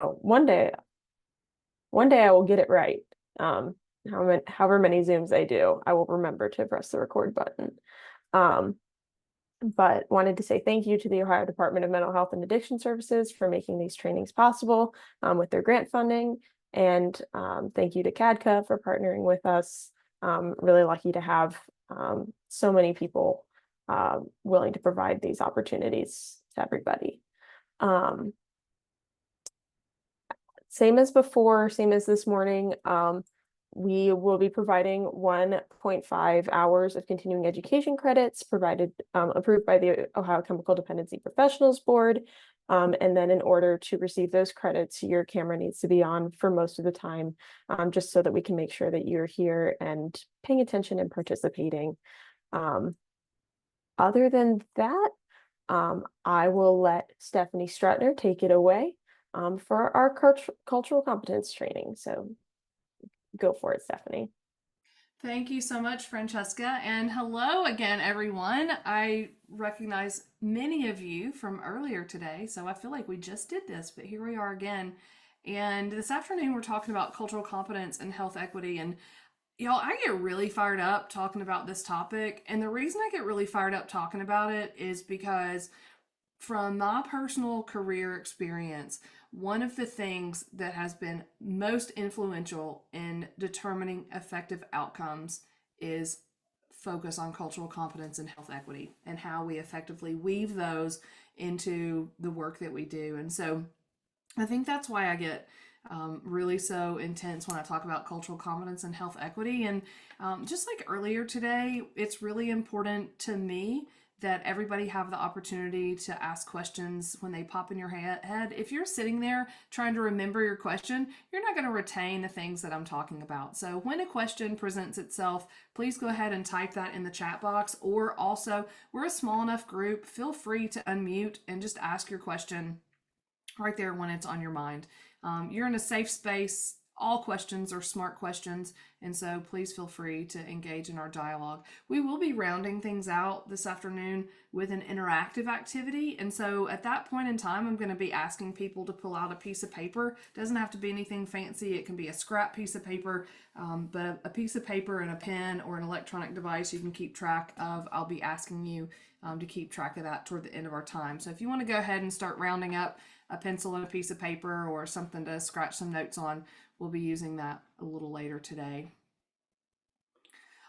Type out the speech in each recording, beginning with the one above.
one day I will get it right. Um, however many Zooms I do, I will remember to press the record button. Um, but wanted to say thank you to the Ohio Department of Mental Health and Addiction Services for making these trainings possible with their grant funding. And thank you to CADCA for partnering with us. Really lucky to have so many people willing to provide these opportunities to everybody. Same as before, same as this morning. We will be providing 1.5 hours of continuing education credits provided, approved by the Ohio Chemical Dependency Professionals Board. And then in order to receive those credits, your camera needs to be on for most of the time, just so that we can make sure that you're here and paying attention and participating. Other than that, I will let Stephanie Strutner take it away for our cultural competence training. So go for it, Stephanie. Thank you so much, Francesca. And hello again, everyone. I recognize many of you from earlier today, so I feel like we just did this, but here we are again. And this afternoon, we're talking about cultural competence and health equity. And y'all, I get really fired up talking about this topic. And the reason I get really fired up talking about it is because from my personal career experience, one of the things that has been most influential in determining effective outcomes is focus on cultural competence and health equity and how we effectively weave those into the work that we do. And so I think that's why I get really so intense when I talk about cultural competence and health equity. And just like earlier today, it's really important to me that everybody have the opportunity to ask questions when they pop in your head. If you're sitting there trying to remember your question, you're not going to retain the things that I'm talking about. So when a question presents itself, please go ahead and type that in the chat box. Or also, we're a small enough group, feel free to unmute and just ask your question right there when it's on your mind. You're in a safe space. All questions are smart questions, and so please feel free to engage in our dialogue. We will be rounding things out this afternoon with an interactive activity, and so at that point in time, I'm going to be asking people to pull out a piece of paper. It doesn't have to be anything fancy. It can be a scrap piece of paper, but a piece of paper and a pen or an electronic device you can keep track of. I'll be asking you to keep track of that toward the end of our time. So if you want to go ahead and start rounding up a pencil and a piece of paper or something to scratch some notes on, we'll be using that a little later today.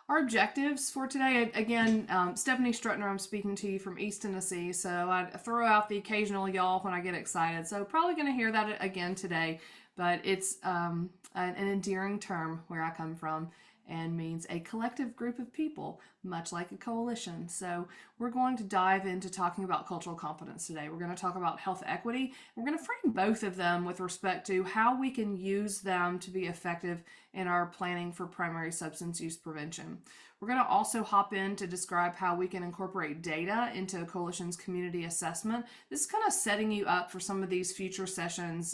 Our objectives for today, again, Stephanie Strutner, I'm speaking to you from East Tennessee, so I throw out the occasional y'all when I get excited, so probably going to hear that again today, but it's an endearing term where I come from and means a collective group of people, much like a coalition. So we're going to dive into talking about cultural competence today. We're going to talk about health equity. We're going to frame both of them with respect to how we can use them to be effective in our planning for primary substance use prevention. We're going to also hop in to describe how we can incorporate data into a coalition's community assessment. This is kind of setting you up for some of these future sessions.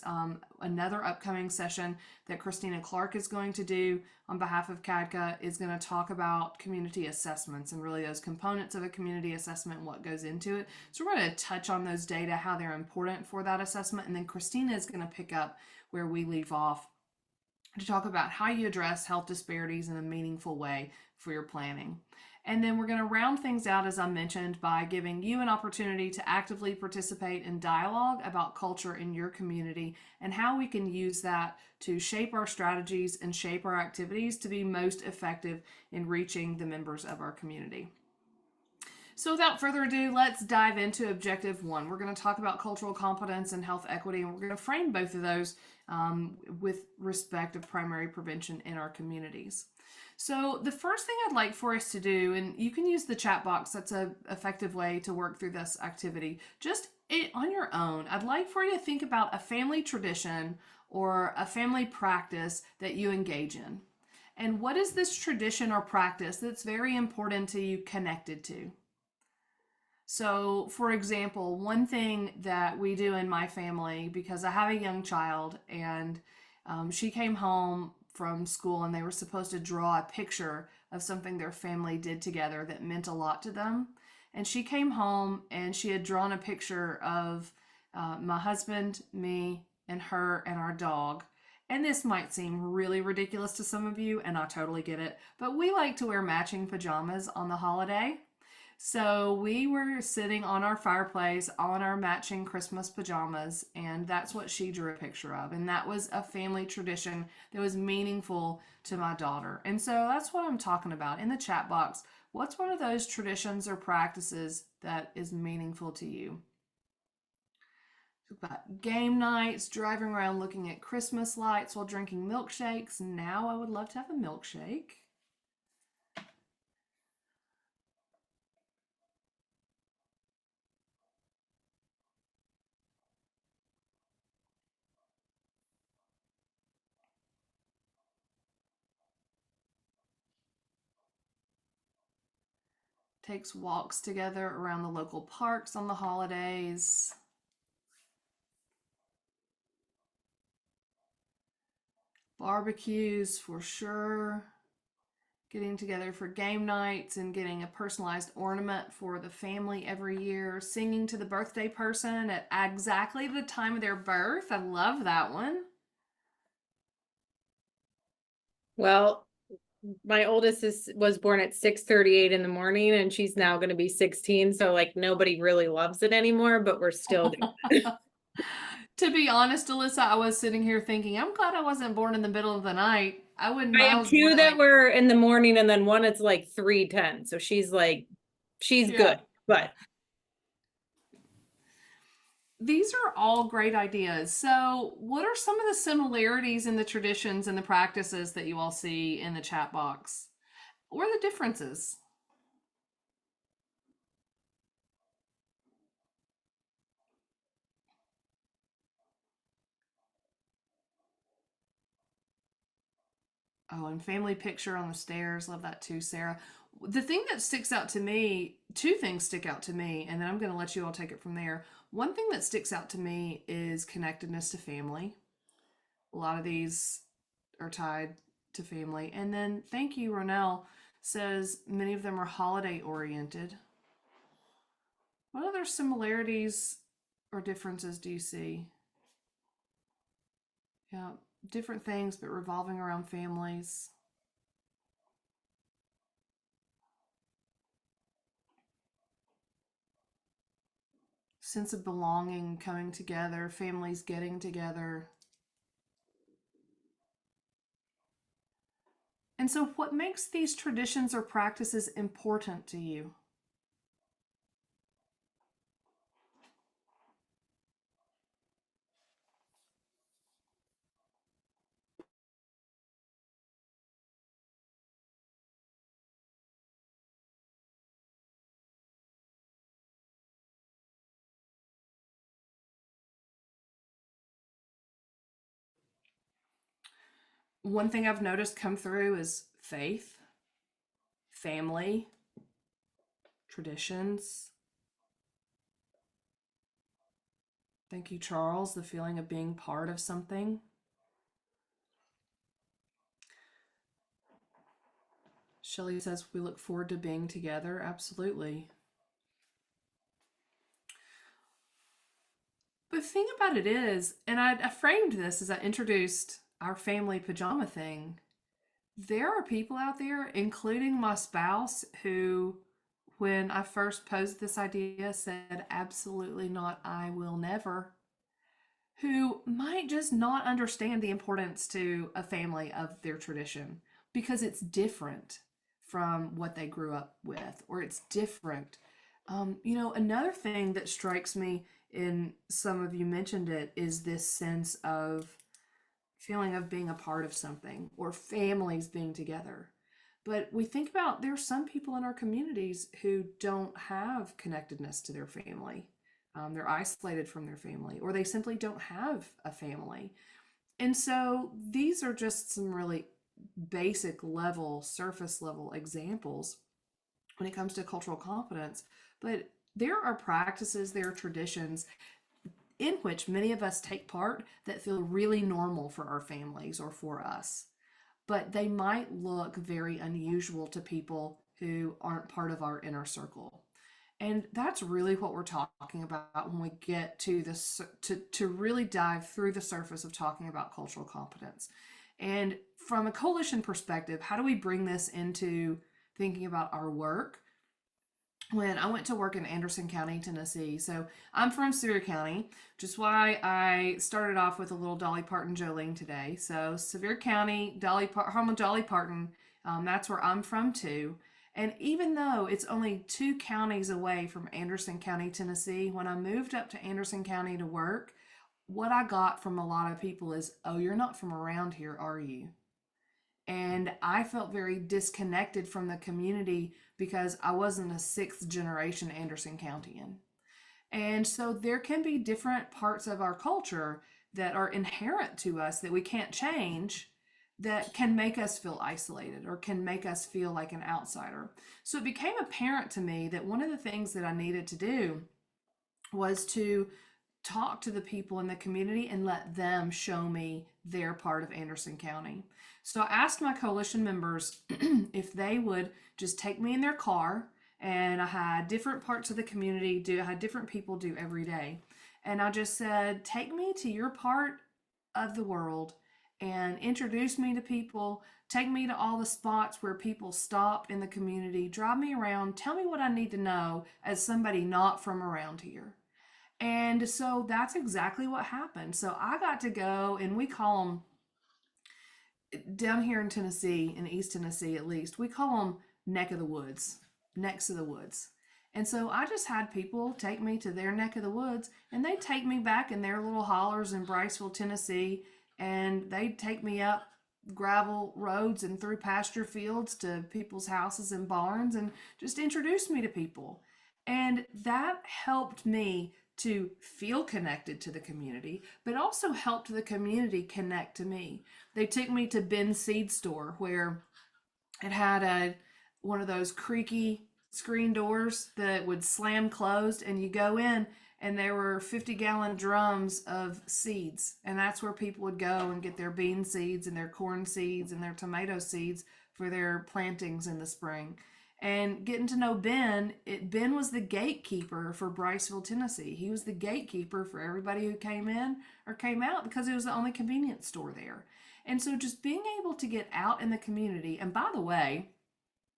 Another upcoming session that Christina Clark is going to do on behalf of CADCA is going to talk about community assessments and really those components of a community assessment and what goes into it. So we're going to touch on those data, how they're important for that assessment, and then Christina is going to pick up where we leave off to talk about how you address health disparities in a meaningful way for your planning. And then we're going to round things out, as I mentioned, by giving you an opportunity to actively participate in dialogue about culture in your community and how we can use that to shape our strategies and shape our activities to be most effective in reaching the members of our community. So without further ado, let's dive into objective one. We're going to talk about cultural competence and health equity, and we're going to frame both of those with respect of primary prevention in our communities. So the first thing I'd like for us to do, and you can use the chat box, that's an effective way to work through this activity, just on your own. I'd like for you to think about a family tradition or a family practice that you engage in. And what is this tradition or practice that's very important to you connected to? So, for example, one thing that we do in my family, because I have a young child and she came home from school and they were supposed to draw a picture of something their family did together that meant a lot to them. And she came home and she had drawn a picture of my husband, me, and her and our dog. And this might seem really ridiculous to some of you, and I totally get it, but we like to wear matching pajamas on the holiday. So we were sitting on our fireplace on our matching Christmas pajamas, and that's what she drew a picture of. And that was a family tradition that was meaningful to my daughter. And so that's what I'm talking about in the chat box. What's one of those traditions or practices that is meaningful to you? We've got game nights, driving around looking at Christmas lights while drinking milkshakes. Now I would love to have a milkshake. Takes walks together around the local parks on the holidays. Barbecues for sure. Getting together for game nights and getting a personalized ornament for the family every year. Singing to the birthday person at exactly the time of their birth. I love that one. Well, my oldest was born at 6:38 in the morning, and she's now going to be 16. So like nobody really loves it anymore, but we're still doing it. To be honest, Alyssa, I was sitting here thinking, I'm glad I wasn't born in the middle of the night. I wouldn't. I I have was two born that like, were in the morning, and then one it's like 3:10. So she's yeah. good, but These are all great ideas. So, what are some of the similarities in the traditions and the practices that you all see in the chat box? What are the differences? Oh, and family picture on the stairs. Love that too, Sarah. The thing that sticks out to me, two things stick out to me, and then I'm going to let you all take it from there. One thing that sticks out to me is connectedness to family. A lot of these are tied to family. And then, thank you, Ronell says many of them are holiday oriented. What other similarities or differences do you see? Yeah, different things, but revolving around families. Sense of belonging, coming together, families getting together. And so, what makes these traditions or practices important to you? One thing I've noticed come through is faith, family, traditions. Thank you, Charles, the feeling of being part of something. Shelley says we look forward to being together. Absolutely. The thing about it is, and I framed this as I introduced our family pajama thing, there are people out there, including my spouse, who, when I first posed this idea, said, absolutely not, I will never, who might just not understand the importance to a family of their tradition because it's different from what they grew up with, or it's different. Another thing that strikes me, and some of you mentioned it, is this sense of feeling of being a part of something or families being together. But we think about there's some people in our communities who don't have connectedness to their family. They're isolated from their family, or they simply don't have a family. And so these are just some really basic level, surface level examples when it comes to cultural competence. But there are practices, there are traditions in which many of us take part that feel really normal for our families or for us. But they might look very unusual to people who aren't part of our inner circle. And that's really what we're talking about when we get to this, to really dive through the surface of talking about cultural competence. And from a coalition perspective, how do we bring this into thinking about our work? When I went to work in Anderson County, Tennessee. So I'm from Sevier County, which is why I started off with a little Dolly Parton Jolene today. So Sevier County, home of Dolly Parton, that's where I'm from too. And even though it's only 2 counties away from Anderson County, Tennessee, when I moved up to Anderson County to work, what I got from a lot of people is, "Oh, you're not from around here, are you?" And I felt very disconnected from the community because I wasn't a sixth generation Anderson Countian. And so there can be different parts of our culture that are inherent to us that we can't change, that can make us feel isolated or can make us feel like an outsider. So it became apparent to me that one of the things that I needed to do was to talk to the people in the community and let them show me their part of Anderson County. So I asked my coalition members if they would just take me in their car, and I had different parts of the community do, I had different people do every day. And I just said, take me to your part of the world and introduce me to people, take me to all the spots where people stop in the community, drive me around, tell me what I need to know as somebody not from around here. And so that's exactly what happened. So I got to go, and we call them down here in Tennessee, in East Tennessee at least, we call them neck of the woods, necks of the woods. And so I just had people take me to their neck of the woods, and they take me back in their little hollers in Briceville, Tennessee, and they take me up gravel roads and through pasture fields to people's houses and barns and just introduce me to people. And that helped me to feel connected to the community, but also helped the community connect to me. They took me to Ben's Seed Store, where it had one of those creaky screen doors that would slam closed, and you go in and there were 50-gallon drums of seeds, and that's where people would go and get their bean seeds and their corn seeds and their tomato seeds for their plantings in the spring. And getting to know Ben, Ben was the gatekeeper for Briceville, Tennessee. He was the gatekeeper for everybody who came in or came out because it was the only convenience store there. And so just being able to get out in the community, and by the way,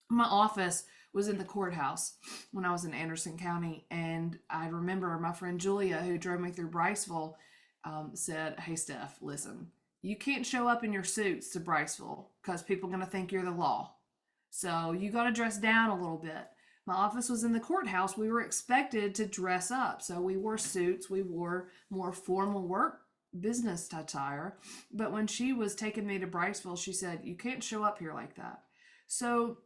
my office was in the courthouse when I was in Anderson County. And I remember my friend Julia, who drove me through Briceville, said, "Hey, Steph, listen, you can't show up in your suits to Briceville because people are going to think you're the law. So you got to dress down a little bit." My office was in the courthouse. We were expected to dress up. So we wore suits, we wore more formal work business attire. But when she was taking me to Briceville, she said, "You can't show up here like that." So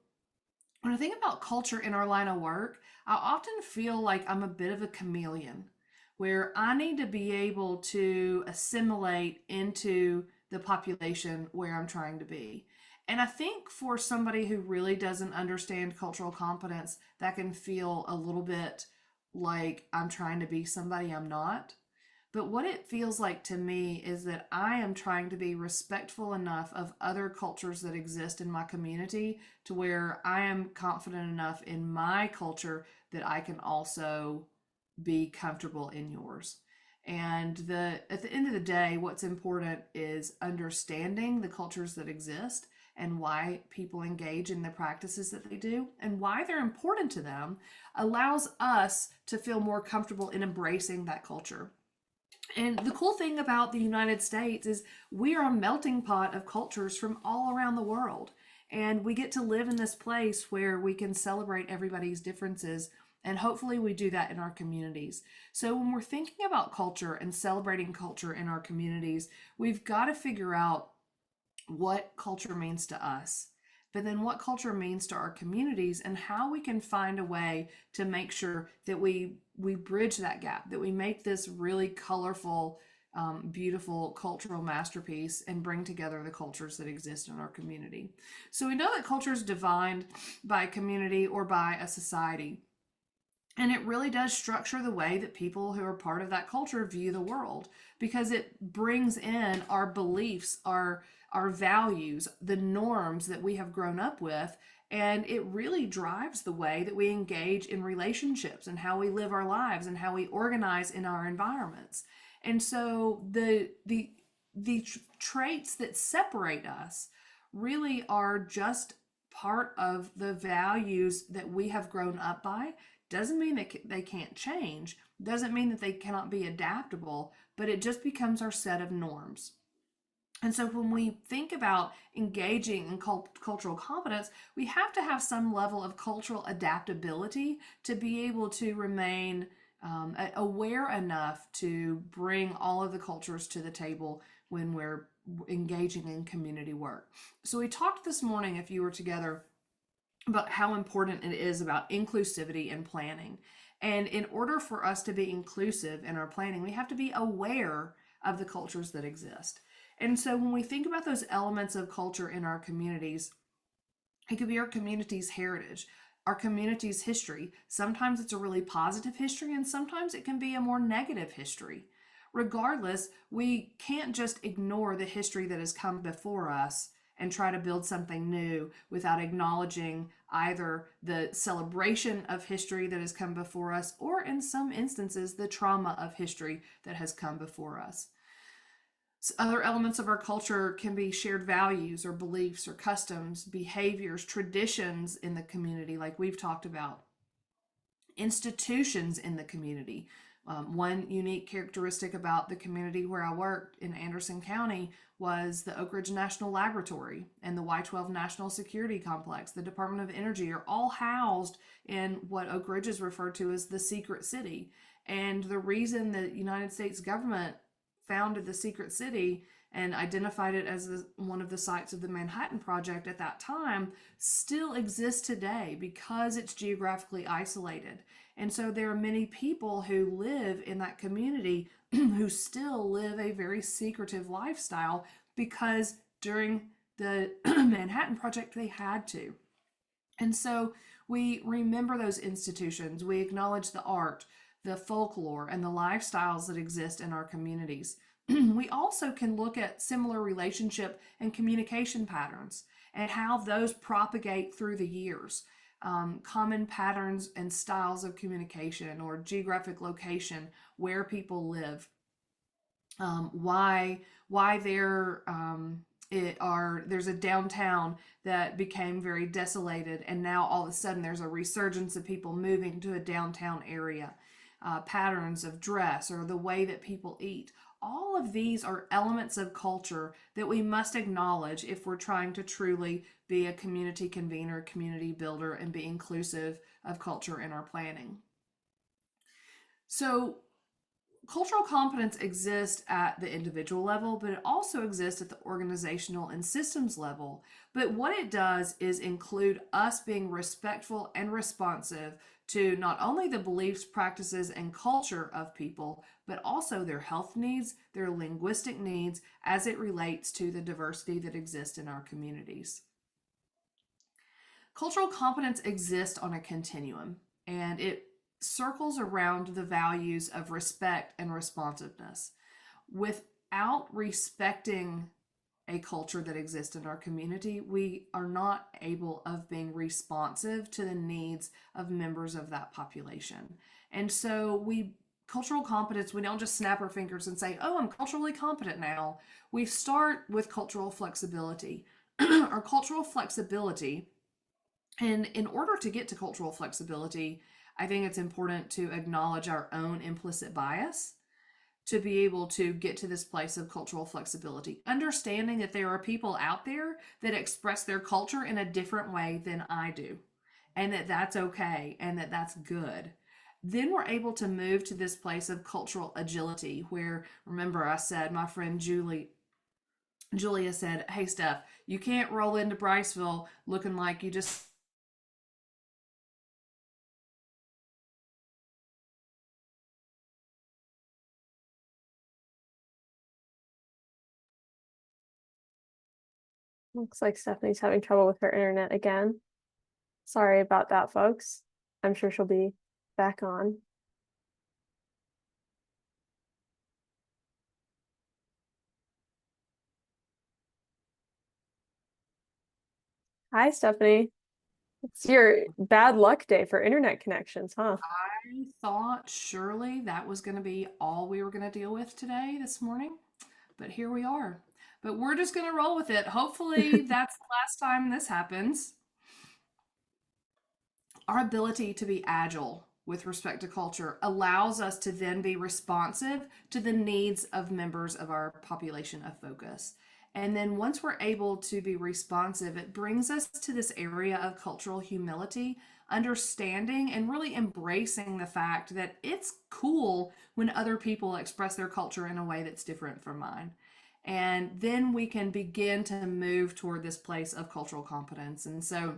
when I think about culture in our line of work, I often feel like I'm a bit of a chameleon, where I need to be able to assimilate into the population where I'm trying to be. And I think for somebody who really doesn't understand cultural competence, that can feel a little bit like I'm trying to be somebody I'm not. But what it feels like to me is that I am trying to be respectful enough of other cultures that exist in my community to where I am confident enough in my culture that I can also be comfortable in yours. And at the end of the day, what's important is understanding the cultures that exist and why people engage in the practices that they do and why they're important to them allows us to feel more comfortable in embracing that culture. And the cool thing about the United States is we are a melting pot of cultures from all around the world. And we get to live in this place where we can celebrate everybody's differences. And hopefully we do that in our communities. So when we're thinking about culture and celebrating culture in our communities, we've got to figure out what culture means to us, but then what culture means to our communities and how we can find a way to make sure that we bridge that gap, that we make this really colorful, beautiful cultural masterpiece and bring together the cultures that exist in our community. So we know that culture is defined by a community or by a society. And it really does structure the way that people who are part of that culture view the world, because it brings in our beliefs, our our values, the norms that we have grown up with. And it really drives the way that we engage in relationships and how we live our lives and how we organize in our environments. And so the traits that separate us really are just part of the values that we have grown up by. Doesn't mean that they can't change, doesn't mean that they cannot be adaptable, but it just becomes our set of norms. And so when we think about engaging in cultural competence, we have to have some level of cultural adaptability to be able to remain aware enough to bring all of the cultures to the table when we're engaging in community work. So we talked this morning, if you were together, about how important it is about inclusivity and planning. And in order for us to be inclusive in our planning, we have to be aware of the cultures that exist. And so when we think about those elements of culture in our communities, it could be our community's heritage, our community's history. Sometimes it's a really positive history, and sometimes it can be a more negative history. Regardless, we can't just ignore the history that has come before us and try to build something new without acknowledging either the celebration of history that has come before us, or in some instances, the trauma of history that has come before us. Other elements of our culture can be shared values or beliefs or customs, behaviors, traditions in the community, like we've talked about, institutions in the community. One unique characteristic about the community where I worked in Anderson County was the Oak Ridge National Laboratory and the Y-12 National Security Complex. The Department of Energy are all housed in what Oak Ridge is referred to as the secret city. And the reason the United States government founded the secret city and identified it as one of the sites of the Manhattan Project at that time still exists today because it's geographically isolated. And so there are many people who live in that community who still live a very secretive lifestyle because during the Manhattan Project they had to. And so we remember those institutions, we acknowledge the art, the folklore, and the lifestyles that exist in our communities. We also can look at similar relationship and communication patterns and how those propagate through the years. Common patterns and styles of communication or geographic location, where people live, why there's a downtown that became very desolated, and now all of a sudden there's a resurgence of people moving to a downtown area. Patterns of dress or the way that people eat. All of these are elements of culture that we must acknowledge if we're trying to truly be a community convener, community builder, and be inclusive of culture in our planning. So cultural competence exists at the individual level, but it also exists at the organizational and systems level. But what it does is include us being respectful and responsive to not only the beliefs, practices, and culture of people, but also their health needs, their linguistic needs, as it relates to the diversity that exists in our communities. Cultural competence exists on a continuum, and it circles around the values of respect and responsiveness. Without respecting a culture that exists in our community, we are not able of being responsive to the needs of members of that population. And so cultural competence, we don't just snap our fingers and say, oh, I'm culturally competent now. We start with cultural flexibility. Our cultural flexibility, and in order to get to cultural flexibility, I think it's important to acknowledge our own implicit bias to be able to get to this place of cultural flexibility. Understanding that there are people out there that express their culture in a different way than I do, and that that's okay, and that that's good. Then we're able to move to this place of cultural agility where, remember I said, my friend Julia said, hey Steph, you can't roll into Briceville looking like you just Looks like Stephanie's having trouble with her internet again. Sorry about that, folks. I'm sure she'll be back on. Hi, Stephanie. It's your bad luck day for internet connections, huh? I thought surely that was going to be all we were going to deal with today, this morning, but here we are. But we're just going to roll with it. Hopefully, that's the last time this happens. Our ability to be agile with respect to culture allows us to then be responsive to the needs of members of our population of focus. And then once we're able to be responsive, it brings us to this area of cultural humility, understanding and really embracing the fact that it's cool when other people express their culture in a way that's different from mine. And then we can begin to move toward this place of cultural competence. And so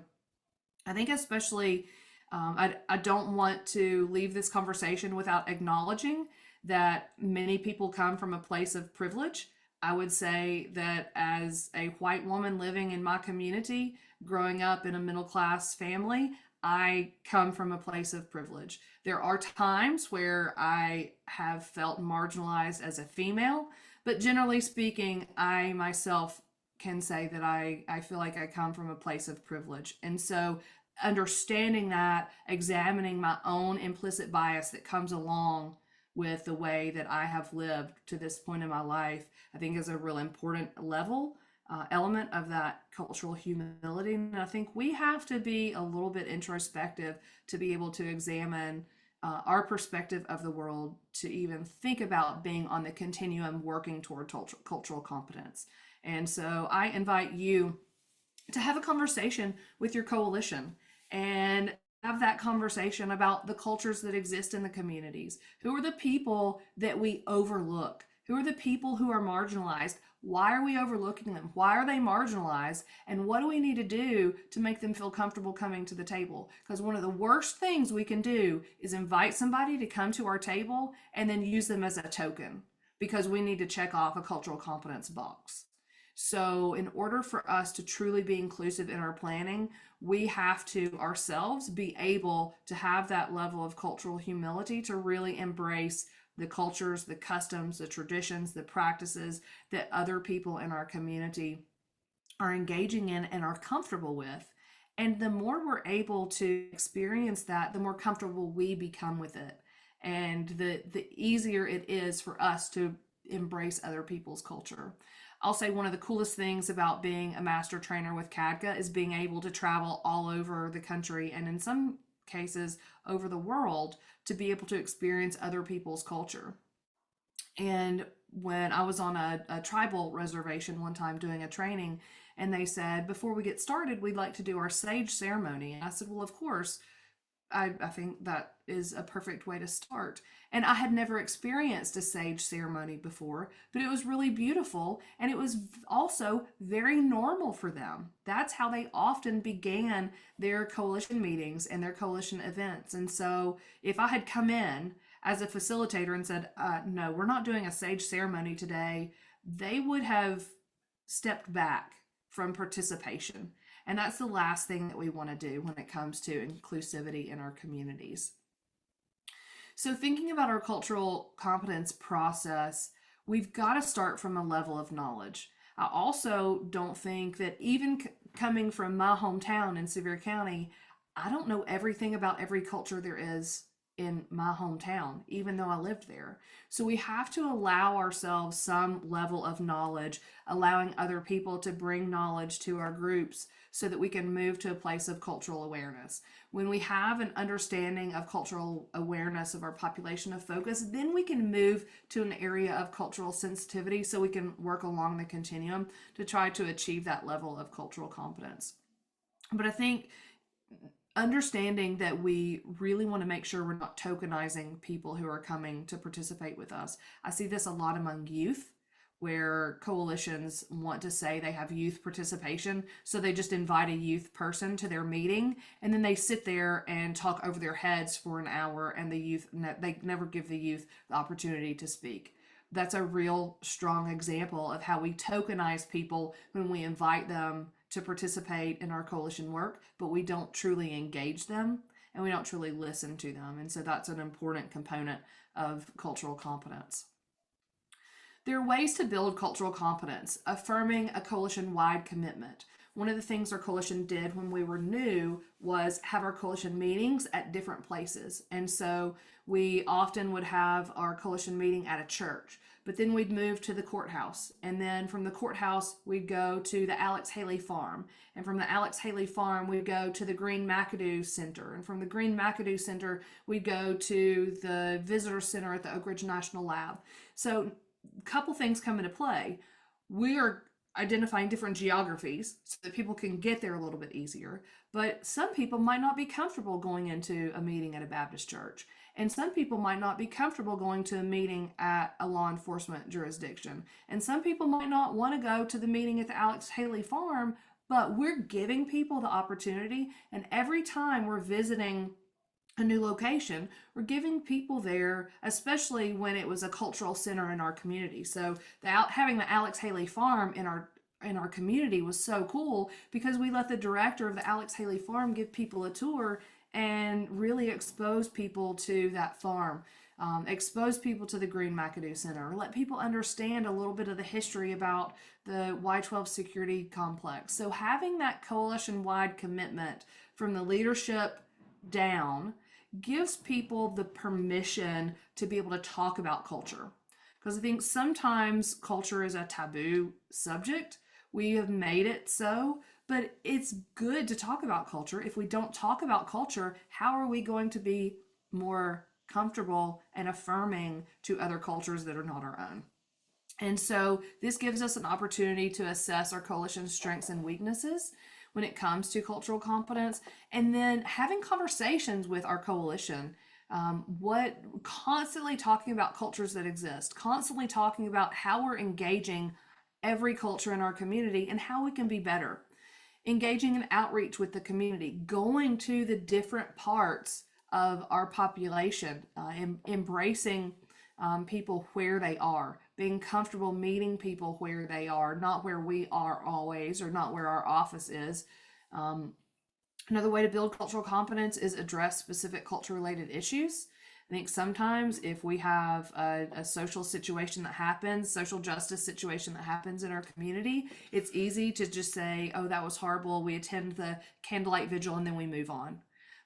I think, especially, I don't want to leave this conversation without acknowledging that many people come from a place of privilege. I would say that as a white woman living in my community, growing up in a middle class family, I come from a place of privilege. There are times where I have felt marginalized as a female, but generally speaking, I myself can say that I feel like I come from a place of privilege. And so understanding that, examining my own implicit bias that comes along with the way that I have lived to this point in my life, I think is a real important element of that cultural humility. And I think we have to be a little bit introspective to be able to examine our perspective of the world, to even think about being on the continuum working toward cultural competence. And so I invite you to have a conversation with your coalition and have that conversation about the cultures that exist in the communities. Who are the people that we overlook? Who are the people who are marginalized? Why are we overlooking them? Why are they marginalized? And what do we need to do to make them feel comfortable coming to the table? Because one of the worst things we can do is invite somebody to come to our table and then use them as a token because we need to check off a cultural competence box. So, in order for us to truly be inclusive in our planning, we have to ourselves be able to have that level of cultural humility to really embrace the cultures, the customs, the traditions, the practices that other people in our community are engaging in and are comfortable with. And the more we're able to experience that, the more comfortable we become with it. And the easier it is for us to embrace other people's culture. I'll say one of the coolest things about being a master trainer with CADCA is being able to travel all over the country and in some cases over the world to be able to experience other people's culture. And when I was on a tribal reservation one time doing a training, and they said, before we get started, we'd like to do our sage ceremony. And I said, well, of course. I think that is a perfect way to start. And I had never experienced a sage ceremony before, but it was really beautiful. And it was also very normal for them. That's how they often began their coalition meetings and their coalition events. And so if I had come in as a facilitator and said, no, we're not doing a sage ceremony today, they would have stepped back from participation. And that's the last thing that we want to do when it comes to inclusivity in our communities. So, thinking about our cultural competence process, we've got to start from a level of knowledge. I also don't think that even coming from my hometown in Sevier County, I don't know everything about every culture there is in my hometown, even though I lived there. So we have to allow ourselves some level of knowledge, allowing other people to bring knowledge to our groups so that we can move to a place of cultural awareness. When we have an understanding of cultural awareness of our population of focus, then we can move to an area of cultural sensitivity so we can work along the continuum to try to achieve that level of cultural competence. But I think understanding that we really want to make sure we're not tokenizing people who are coming to participate with us. I see this a lot among youth, where coalitions want to say they have youth participation, so they just invite a youth person to their meeting and then they sit there and talk over their heads for an hour, and the youth, they never give the youth the opportunity to speak. That's a real strong example of how we tokenize people when we invite them to participate in our coalition work, but we don't truly engage them and we don't truly listen to them. And so that's an important component of cultural competence. There are ways to build cultural competence, affirming a coalition-wide commitment. one of the things our coalition did when we were new was have our coalition meetings at different places. And so we often would have our coalition meeting at a church, but then we'd move to the courthouse. And then from the courthouse, we'd go to the Alex Haley Farm. And from the Alex Haley Farm, we'd go to the Green McAdoo Center. And from the Green McAdoo Center, we'd go to the Visitor Center at the Oak Ridge National Lab. So a couple things come into play. We are identifying different geographies so that people can get there a little bit easier. But some people might not be comfortable going into a meeting at a Baptist church. And some people might not be comfortable going to a meeting at a law enforcement jurisdiction. And some people might not want to go to the meeting at the Alex Haley Farm, but we're giving people the opportunity. And every time we're visiting a new location, we're giving people there, especially when it was a cultural center in our community. So having the Alex Haley Farm in our community was so cool because we let the director of the Alex Haley Farm give people a tour and really expose people to that farm, expose people to the Green McAdoo Center, let people understand a little bit of the history about the Y-12 security complex. So having that coalition-wide commitment from the leadership down gives people the permission to be able to talk about culture. Because I think sometimes culture is a taboo subject. We have made it so, but it's good to talk about culture. If we don't talk about culture, how are we going to be more comfortable and affirming to other cultures that are not our own? And so this gives us an opportunity to assess our coalition's strengths and weaknesses when it comes to cultural competence, and then having conversations with our coalition, constantly talking about cultures that exist, constantly talking about how we're engaging every culture in our community and how we can be better. Engaging in outreach with the community, going to the different parts of our population, embracing people where they are, being comfortable meeting people where they are, not where we are always, or not where our office is. Another way to build cultural competence is address specific culture-related issues. I think sometimes if we have a social situation that happens, social justice situation that happens in our community, it's easy to just say, oh, that was horrible. We attend the candlelight vigil and then we move on.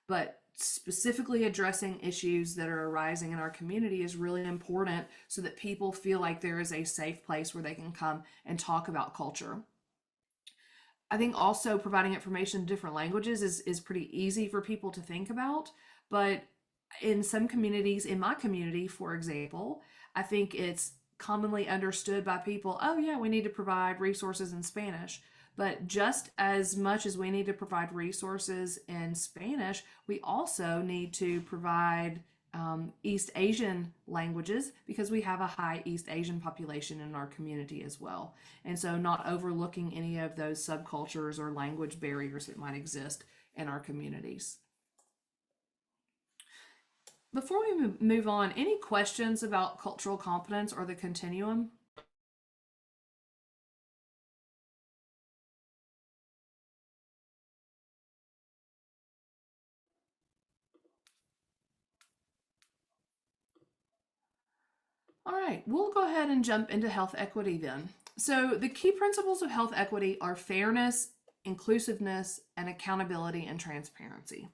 But specifically addressing issues that are arising in our community is really important so that people feel like there is a safe place where they can come and talk about culture. I think also providing information in different languages is pretty easy for people to think about, but in some communities, in my community, for example, I think it's commonly understood by people, oh yeah, we need to provide resources in Spanish. But just as much as we need to provide resources in Spanish, we also need to provide East Asian languages because we have a high East Asian population in our community as well. And so not overlooking any of those subcultures or language barriers that might exist in our communities. Before we move on, any questions about cultural competence or the continuum? All right, we'll go ahead and jump into health equity then. So the key principles of health equity are fairness, inclusiveness, and accountability and transparency.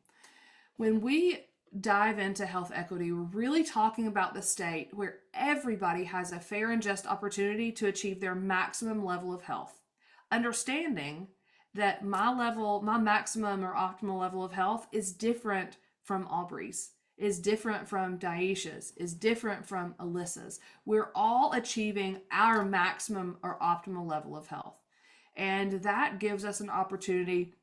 When we dive into health equity, we're really talking about the state where everybody has a fair and just opportunity to achieve their maximum level of health. Understanding that my maximum or optimal level of health is different from Aubrey's, is different from Daisha's, is different from Alyssa's. We're all achieving our maximum or optimal level of health. And that gives us an opportunity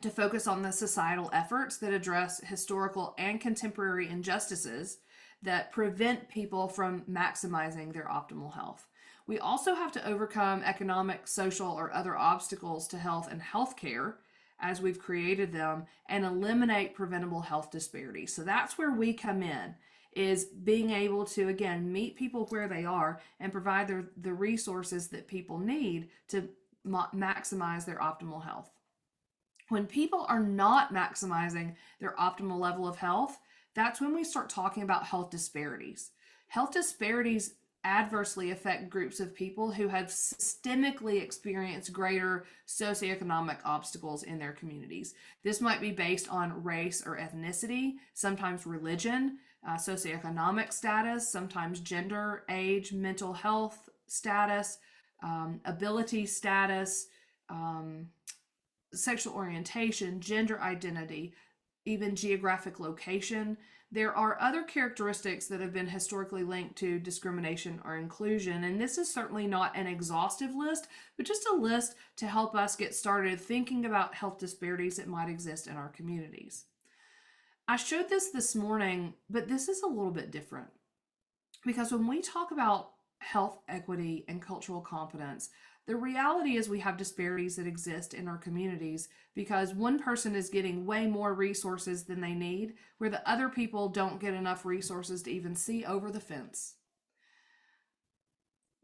to focus on the societal efforts that address historical and contemporary injustices that prevent people from maximizing their optimal health. We also have to overcome economic, social, or other obstacles to health and healthcare as we've created them and eliminate preventable health disparities. So that's where we come in, is being able to, again, meet people where they are and provide the resources that people need to maximize their optimal health. When people are not maximizing their optimal level of health, that's when we start talking about health disparities. Health disparities adversely affect groups of people who have systemically experienced greater socioeconomic obstacles in their communities. This might be based on race or ethnicity, sometimes religion, socioeconomic status, sometimes gender, age, mental health status, ability status, sexual orientation, gender identity, even geographic location. There are other characteristics that have been historically linked to discrimination or inclusion, and this is certainly not an exhaustive list, but just a list to help us get started thinking about health disparities that might exist in our communities. I showed this morning, but this is a little bit different, because when we talk about health equity and cultural competence, the reality is we have disparities that exist in our communities because one person is getting way more resources than they need, where the other people don't get enough resources to even see over the fence.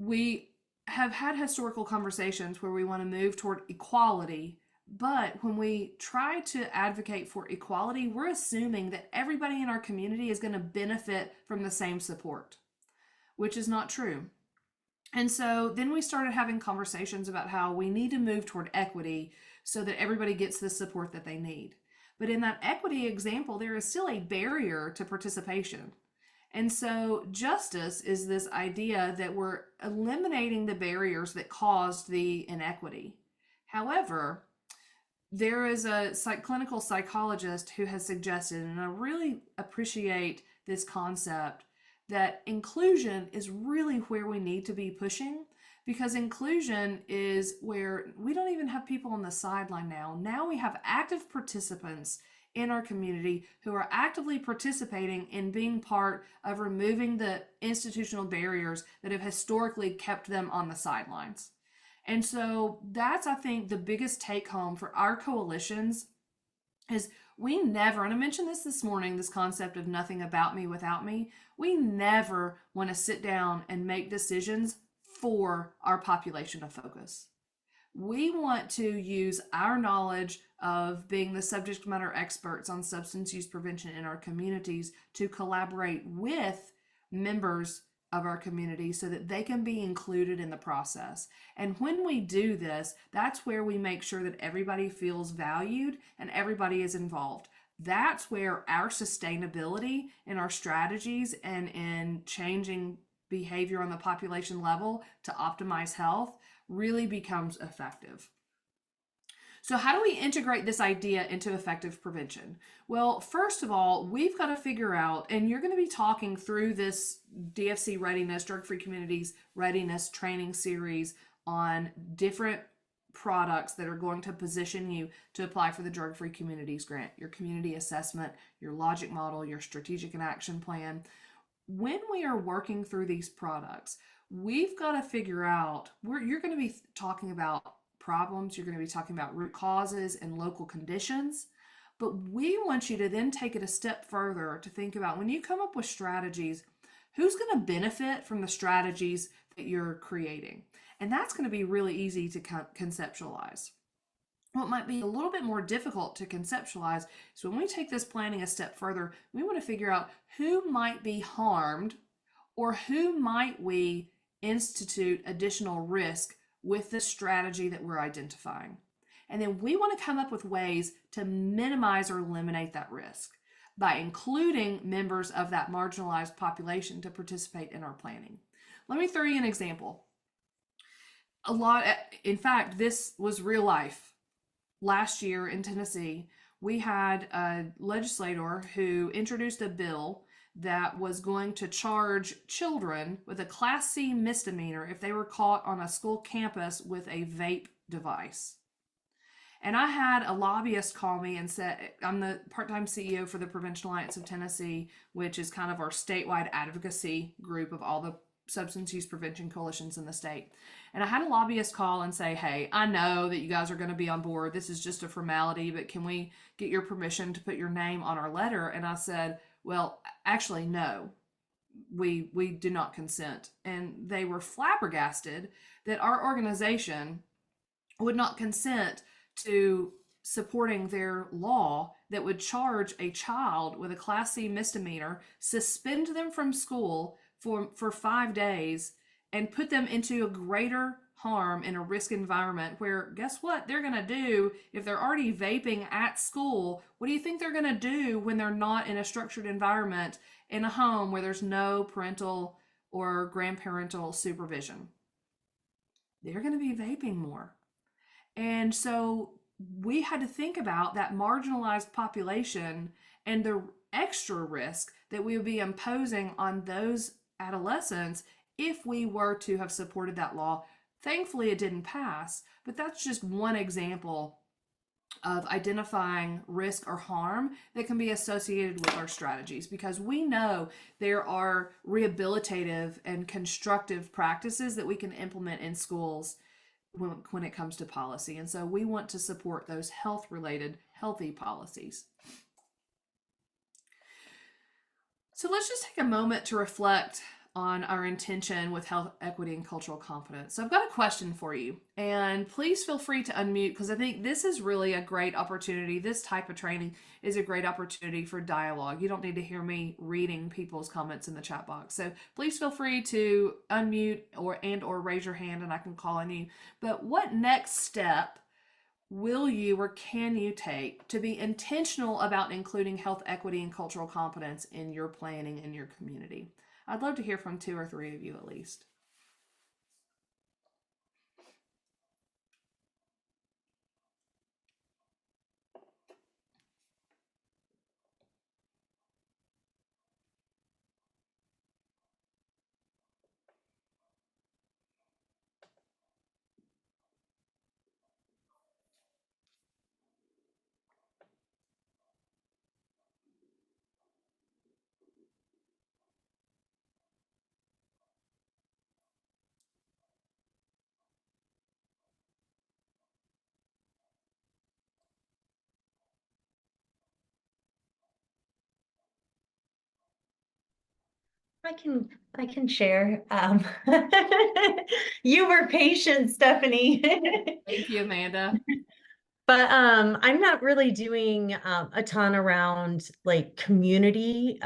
We have had historical conversations where we want to move toward equality, but when we try to advocate for equality, we're assuming that everybody in our community is going to benefit from the same support, which is not true. And so then we started having conversations about how we need to move toward equity so that everybody gets the support that they need. But in that equity example, there is still a barrier to participation. And so justice is this idea that we're eliminating the barriers that caused the inequity. However, there is a clinical psychologist who has suggested, and I really appreciate this concept, that inclusion is really where we need to be pushing, because inclusion is where we don't even have people on the sideline now. Now we have active participants in our community who are actively participating in being part of removing the institutional barriers that have historically kept them on the sidelines. And so that's, I think, the biggest take home for our coalitions is we never, and I mentioned this morning, this concept of nothing about me without me, we never want to sit down and make decisions for our population of focus. We want to use our knowledge of being the subject matter experts on substance use prevention in our communities to collaborate with members of our community so that they can be included in the process. And when we do this, that's where we make sure that everybody feels valued and everybody is involved. That's where our sustainability in our strategies and in changing behavior on the population level to optimize health really becomes effective. So how do we integrate this idea into effective prevention? Well, first of all, we've got to figure out, and you're going to be talking through this DFC Readiness, Drug-Free Communities Readiness training series on different products that are going to position you to apply for the Drug-Free Communities Grant, your community assessment, your logic model, your strategic and action plan. When we are working through these products, we've got to figure out, you're going to be talking about problems, you're going to be talking about root causes and local conditions, but we want you to then take it a step further to think about, when you come up with strategies, who's going to benefit from the strategies that you're creating? And that's going to be really easy to conceptualize. What might be a little bit more difficult to conceptualize is when we take this planning a step further, we want to figure out who might be harmed or who might we institute additional risk with the strategy that we're identifying. And then we want to come up with ways to minimize or eliminate that risk by including members of that marginalized population to participate in our planning. Let me throw you an example. In fact, this was real life. Last year in Tennessee, we had a legislator who introduced a bill that was going to charge children with a Class C misdemeanor if they were caught on a school campus with a vape device. And I had a lobbyist call me and said, I'm the part-time CEO for the Prevention Alliance of Tennessee, which is kind of our statewide advocacy group of all the substance use prevention coalitions in the state. And I had a lobbyist call and say, hey, I know that you guys are going to be on board. This is just a formality, but can we get your permission to put your name on our letter? And I said, well, actually, no, we do not consent. And they were flabbergasted that our organization would not consent to supporting their law that would charge a child with a Class C misdemeanor, suspend them from school, for 5 days and put them into a greater harm in a risk environment where, guess what they're going to do if they're already vaping at school? What do you think they're going to do when they're not in a structured environment in a home where there's no parental or grandparental supervision? They're going to be vaping more. And so we had to think about that marginalized population and the extra risk that we would be imposing on those adolescents if we were to have supported that law. Thankfully, it didn't pass, but that's just one example of identifying risk or harm that can be associated with our strategies, because we know there are rehabilitative and constructive practices that we can implement in schools when it comes to policy. And so we want to support those health related healthy policies. So let's just take a moment to reflect on our intention with health, equity, and cultural competence. So I've got a question for you, and please feel free to unmute, because I think this is really a great opportunity. This type of training is a great opportunity for dialogue. You don't need to hear me reading people's comments in the chat box. So please feel free to unmute or raise your hand and I can call on you. But what next step will you or can you take to be intentional about including health, equity, and cultural competence in your planning in your community? I'd love to hear from 2 or 3 of you at least. I can share. You were patient, Stephanie. Thank you, Amanda. But I'm not really doing a ton around like community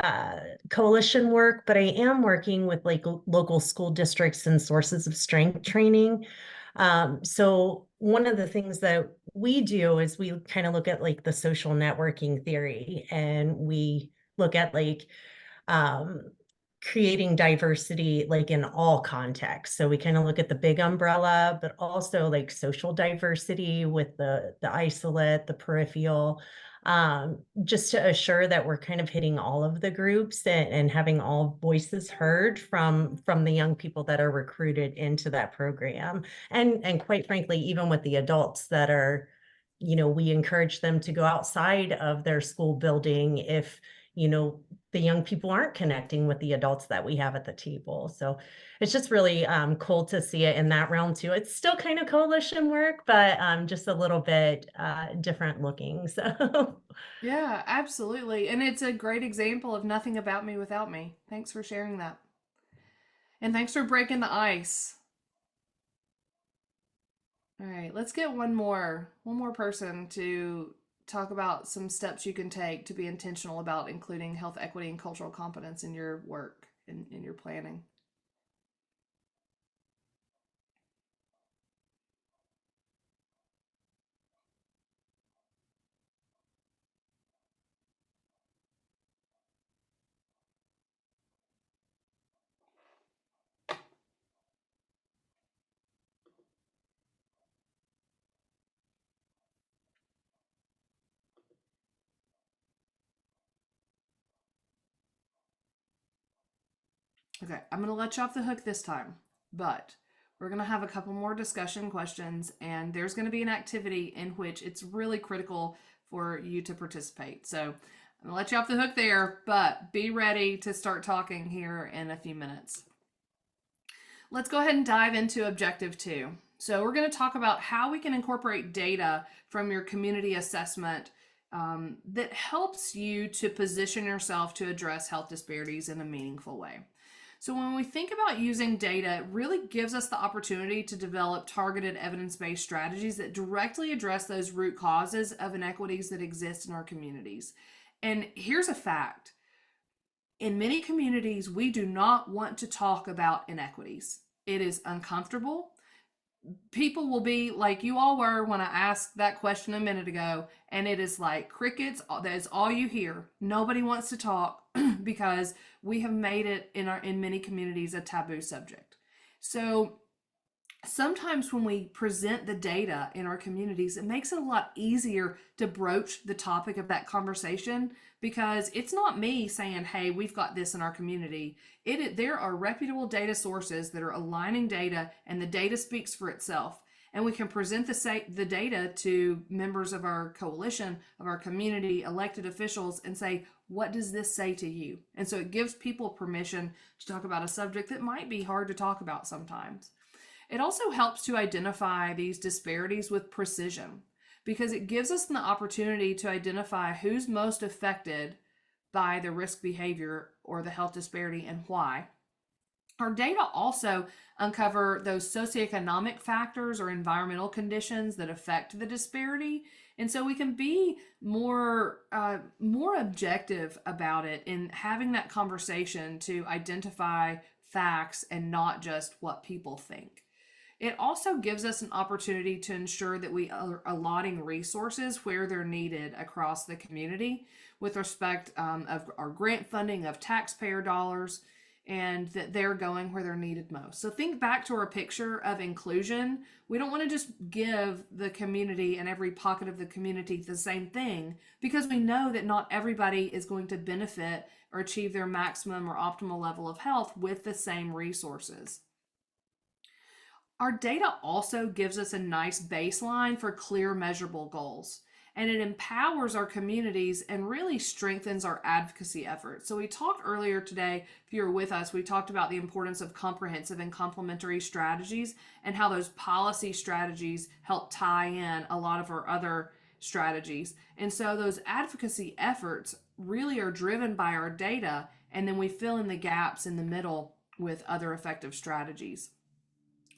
coalition work, but I am working with like local school districts and sources of strength training. So one of the things that we do is we kind of look at like the social networking theory, and we look at like um, creating diversity like in all contexts. So we kind of look at the big umbrella, but also like social diversity with the isolate, the peripheral, just to assure that we're kind of hitting all of the groups and having all voices heard from the young people that are recruited into that program. And quite frankly, even with the adults that are, we encourage them to go outside of their school building if the young people aren't connecting with the adults that we have at the table. So it's just really cool to see it in that realm too. It's still kind of coalition work, but just a little bit different looking. So Yeah, absolutely. And it's a great example of nothing about me without me. Thanks for sharing that. And thanks for breaking the ice. All right, let's get one more person to talk about some steps you can take to be intentional about including health, equity, and cultural competence in your work, in your planning. Okay, I'm going to let you off the hook this time, but we're going to have a couple more discussion questions, and there's going to be an activity in which it's really critical for you to participate. So I'm going to let you off the hook there, but be ready to start talking here in a few minutes. Let's go ahead and dive into objective 2. So we're going to talk about how we can incorporate data from your community assessment that helps you to position yourself to address health disparities in a meaningful way. So when we think about using data, it really gives us the opportunity to develop targeted evidence-based strategies that directly address those root causes of inequities that exist in our communities. And here's a fact. In many communities, we do not want to talk about inequities. It is uncomfortable. People will be like you all were when I asked that question a minute ago, and it is like crickets. That is all you hear. Nobody wants to talk because we have made it in many communities a taboo subject. So sometimes when we present the data in our communities, it makes it a lot easier to broach the topic of that conversation, because it's not me saying, hey, we've got this in our community. There are reputable data sources that are aligning data, and the data speaks for itself. And we can present the data to members of our coalition, of our community, elected officials, and say, what does this say to you? And so it gives people permission to talk about a subject that might be hard to talk about sometimes. It also helps to identify these disparities with precision, because it gives us the opportunity to identify who's most affected by the risk behavior or the health disparity and why. Our data also uncover those socioeconomic factors or environmental conditions that affect the disparity. And so we can be more objective about it in having that conversation to identify facts and not just what people think. It also gives us an opportunity to ensure that we are allotting resources where they're needed across the community with respect of our grant funding of taxpayer dollars, and that they're going where they're needed most. So think back to our picture of inclusion. We don't want to just give the community and every pocket of the community the same thing, because we know that not everybody is going to benefit or achieve their maximum or optimal level of health with the same resources. Our data also gives us a nice baseline for clear, measurable goals, and it empowers our communities and really strengthens our advocacy efforts. So we talked earlier today, if you were with us, we talked about the importance of comprehensive and complementary strategies and how those policy strategies help tie in a lot of our other strategies. And so those advocacy efforts really are driven by our data, and then we fill in the gaps in the middle with other effective strategies.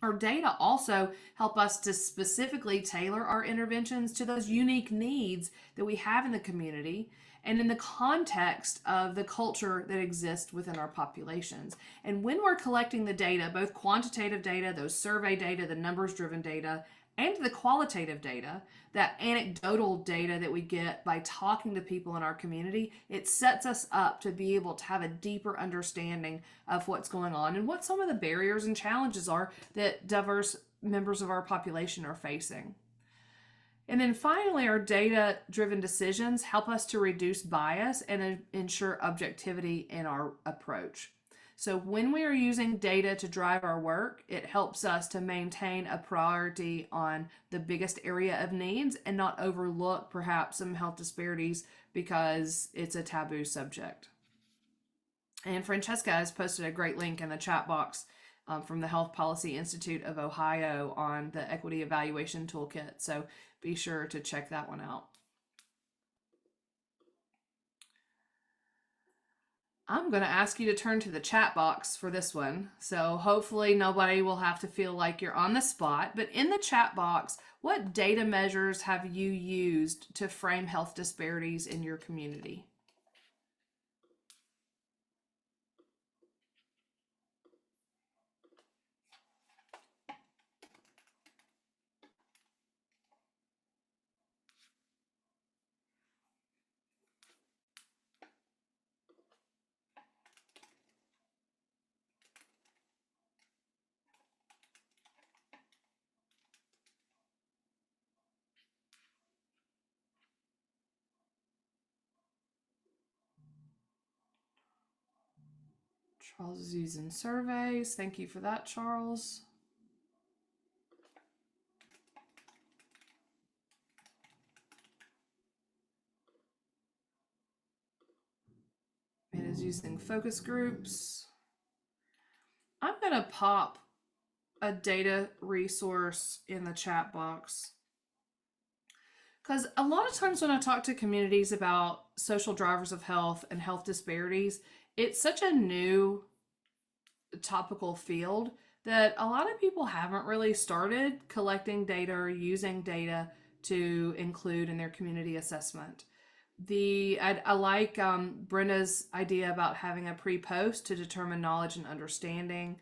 Our data also help us to specifically tailor our interventions to those unique needs that we have in the community and in the context of the culture that exists within our populations. And when we're collecting the data, both quantitative data, those survey data, the numbers-driven data, and the qualitative data, that anecdotal data that we get by talking to people in our community, it sets us up to be able to have a deeper understanding of what's going on and what some of the barriers and challenges are that diverse members of our population are facing. And then finally, our data-driven decisions help us to reduce bias and ensure objectivity in our approach. So when we are using data to drive our work, it helps us to maintain a priority on the biggest area of needs and not overlook perhaps some health disparities because it's a taboo subject. And Francesca has posted a great link in the chat box from the Health Policy Institute of Ohio on the Equity Evaluation Toolkit. So be sure to check that one out. I'm going to ask you to turn to the chat box for this one. So hopefully nobody will have to feel like you're on the spot. But in the chat box, what data measures have you used to frame health disparities in your community? Charles is using surveys. Thank you for that, Charles. It is using focus groups. I'm going to pop a data resource in the chat box, because a lot of times when I talk to communities about social drivers of health and health disparities, it's such a new topical field that a lot of people haven't really started collecting data or using data to include in their community assessment. I like Brenda's idea about having a pre-post to determine knowledge and understanding.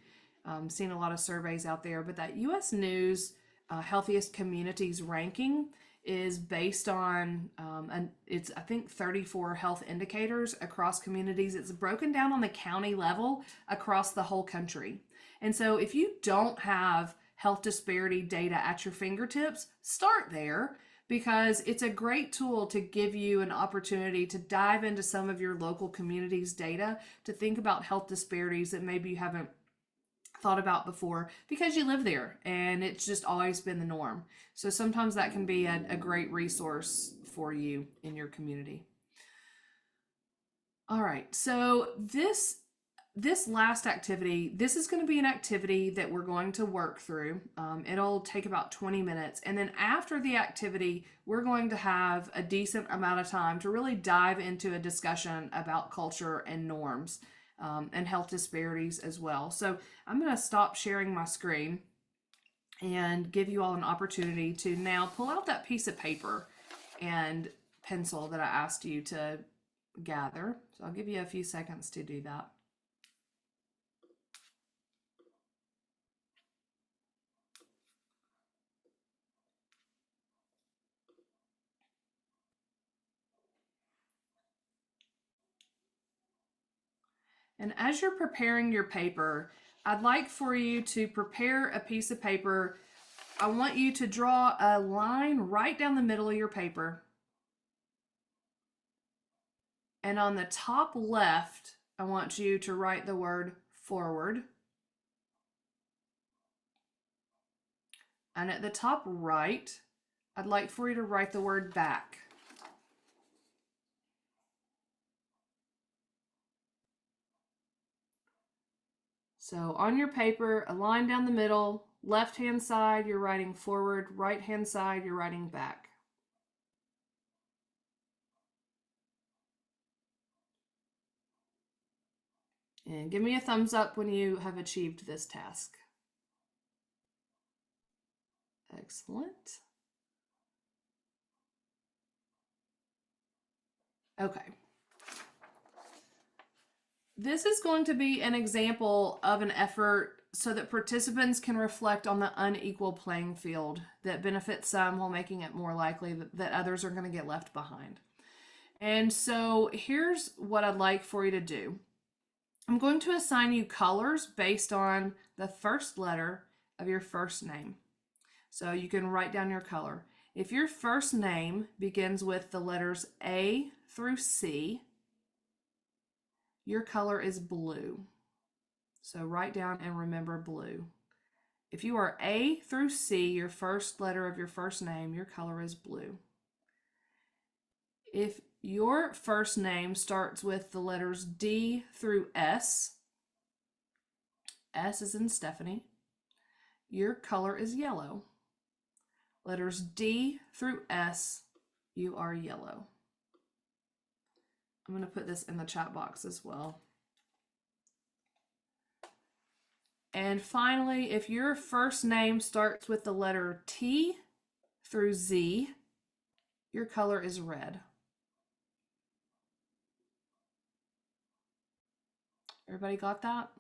Seen a lot of surveys out there, but that U.S. News Healthiest Communities ranking is based on, and it's, I think, 34 health indicators across communities. It's broken down on the county level across the whole country. And so if you don't have health disparity data at your fingertips, start there, because it's a great tool to give you an opportunity to dive into some of your local community's data to think about health disparities that maybe you haven't thought about before because you live there and it's just always been the norm. So sometimes that can be a great resource for you in your community. All right, so this last activity, this is going to be an activity that we're going to work through. It'll take about 20 minutes. And then after the activity, we're going to have a decent amount of time to really dive into a discussion about culture and norms and health disparities as well. So I'm going to stop sharing my screen and give you all an opportunity to now pull out that piece of paper and pencil that I asked you to gather. So I'll give you a few seconds to do that. And as you're preparing your paper, I'd like for you to prepare a piece of paper. I want you to draw a line right down the middle of your paper. And on the top left, I want you to write the word forward. And at the top right, I'd like for you to write the word back. So on your paper, a line down the middle, left-hand side, you're writing forward, right-hand side, you're writing back. And give me a thumbs up when you have achieved this task. Excellent. Okay. This is going to be an example of an effort so that participants can reflect on the unequal playing field that benefits some while making it more likely that others are going to get left behind. And so here's what I'd like for you to do. I'm going to assign you colors based on the first letter of your first name. So you can write down your color. If your first name begins with the letters A through C, your color is blue. So write down and remember blue. If you are A through C, your first letter of your first name, your color is blue. If your first name starts with the letters D through S, S is in Stephanie, your color is yellow. Letters D through S, you are yellow. I'm going to put this in the chat box as well. And finally, if your first name starts with the letter T through Z, your color is red. Everybody got that?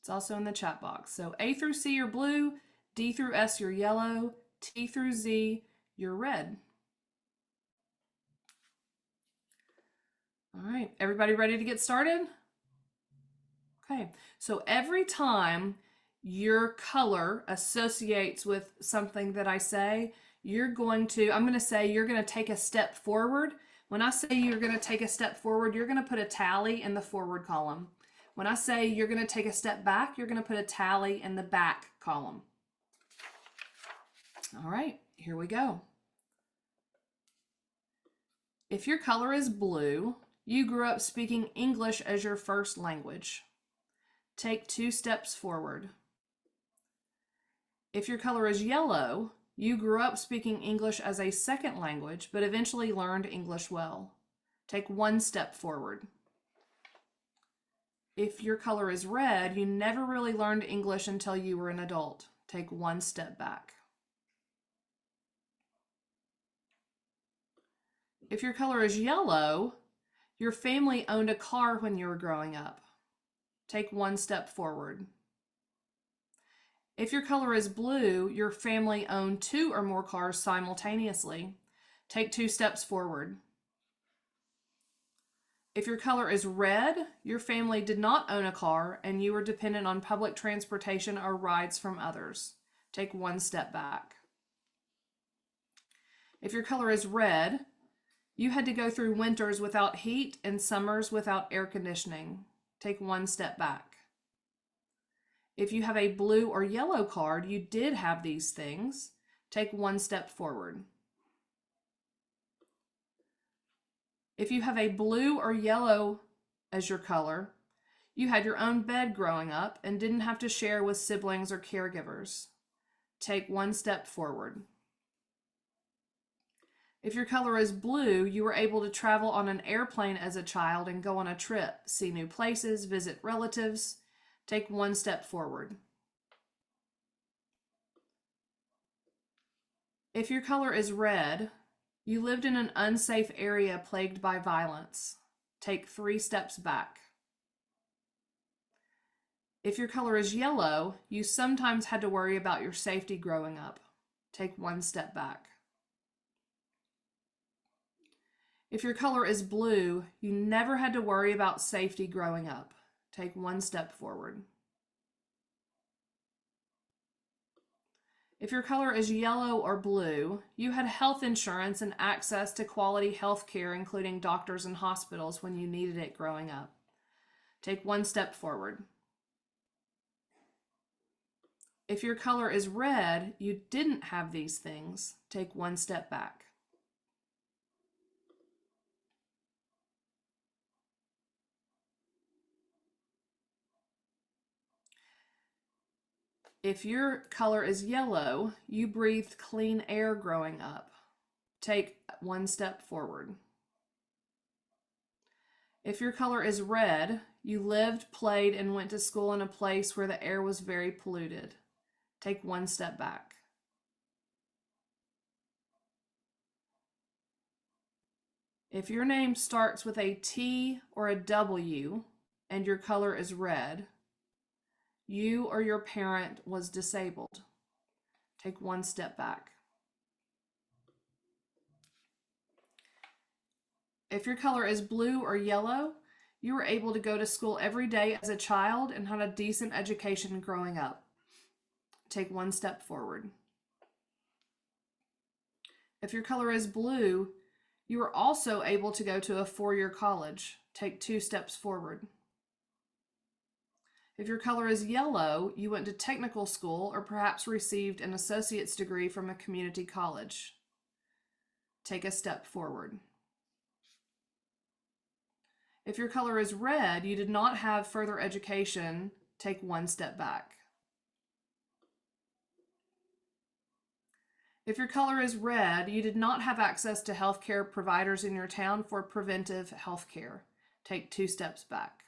It's also in the chat box. So A through C, you're blue. D through S, you're yellow. T through Z, you're red. All right, everybody ready to get started? Okay, so every time your color associates with something that I say, I'm going to say you're going to take a step forward. When I say you're going to take a step forward, you're going to put a tally in the forward column. When I say you're going to take a step back, you're going to put a tally in the back column. All right, here we go. If your color is blue, you grew up speaking English as your first language. Take 2 steps forward. If your color is yellow, you grew up speaking English as a second language, but eventually learned English well. Take 1 step forward. If your color is red, you never really learned English until you were an adult. Take 1 step back. If your color is yellow, your family owned a car when you were growing up. Take one step forward. If your color is blue, your family owned 2 or more cars simultaneously. Take 2 steps forward. If your color is red, your family did not own a car and you were dependent on public transportation or rides from others. Take 1 step back. If your color is red, you had to go through winters without heat and summers without air conditioning. Take 1 step back. If you have a blue or yellow card, you did have these things. Take 1 step forward. If you have a blue or yellow as your color, you had your own bed growing up and didn't have to share with siblings or caregivers. Take 1 step forward. If your color is blue, you were able to travel on an airplane as a child and go on a trip, see new places, visit relatives. Take 1 step forward. If your color is red, you lived in an unsafe area plagued by violence. Take 3 steps back. If your color is yellow, you sometimes had to worry about your safety growing up. Take 1 step back. If your color is blue, you never had to worry about safety growing up. Take 1 step forward. If your color is yellow or blue, you had health insurance and access to quality health care, including doctors and hospitals when you needed it growing up. Take 1 step forward. If your color is red, you didn't have these things. Take 1 step back. If your color is yellow, you breathed clean air growing up. Take 1 step forward. If your color is red, you lived, played, and went to school in a place where the air was very polluted. Take 1 step back. If your name starts with a T or a W and your color is red, you or your parent was disabled. Take 1 step back. If your color is blue or yellow, you were able to go to school every day as a child and had a decent education growing up. Take 1 step forward. If your color is blue, you were also able to go to a 4-year college. Take 2 steps forward. If your color is yellow, you went to technical school or perhaps received an associate's degree from a community college. Take a step forward. If your color is red, you did not have further education. Take 1 step back. If your color is red, you did not have access to healthcare providers in your town for preventive health care. Take 2 steps back.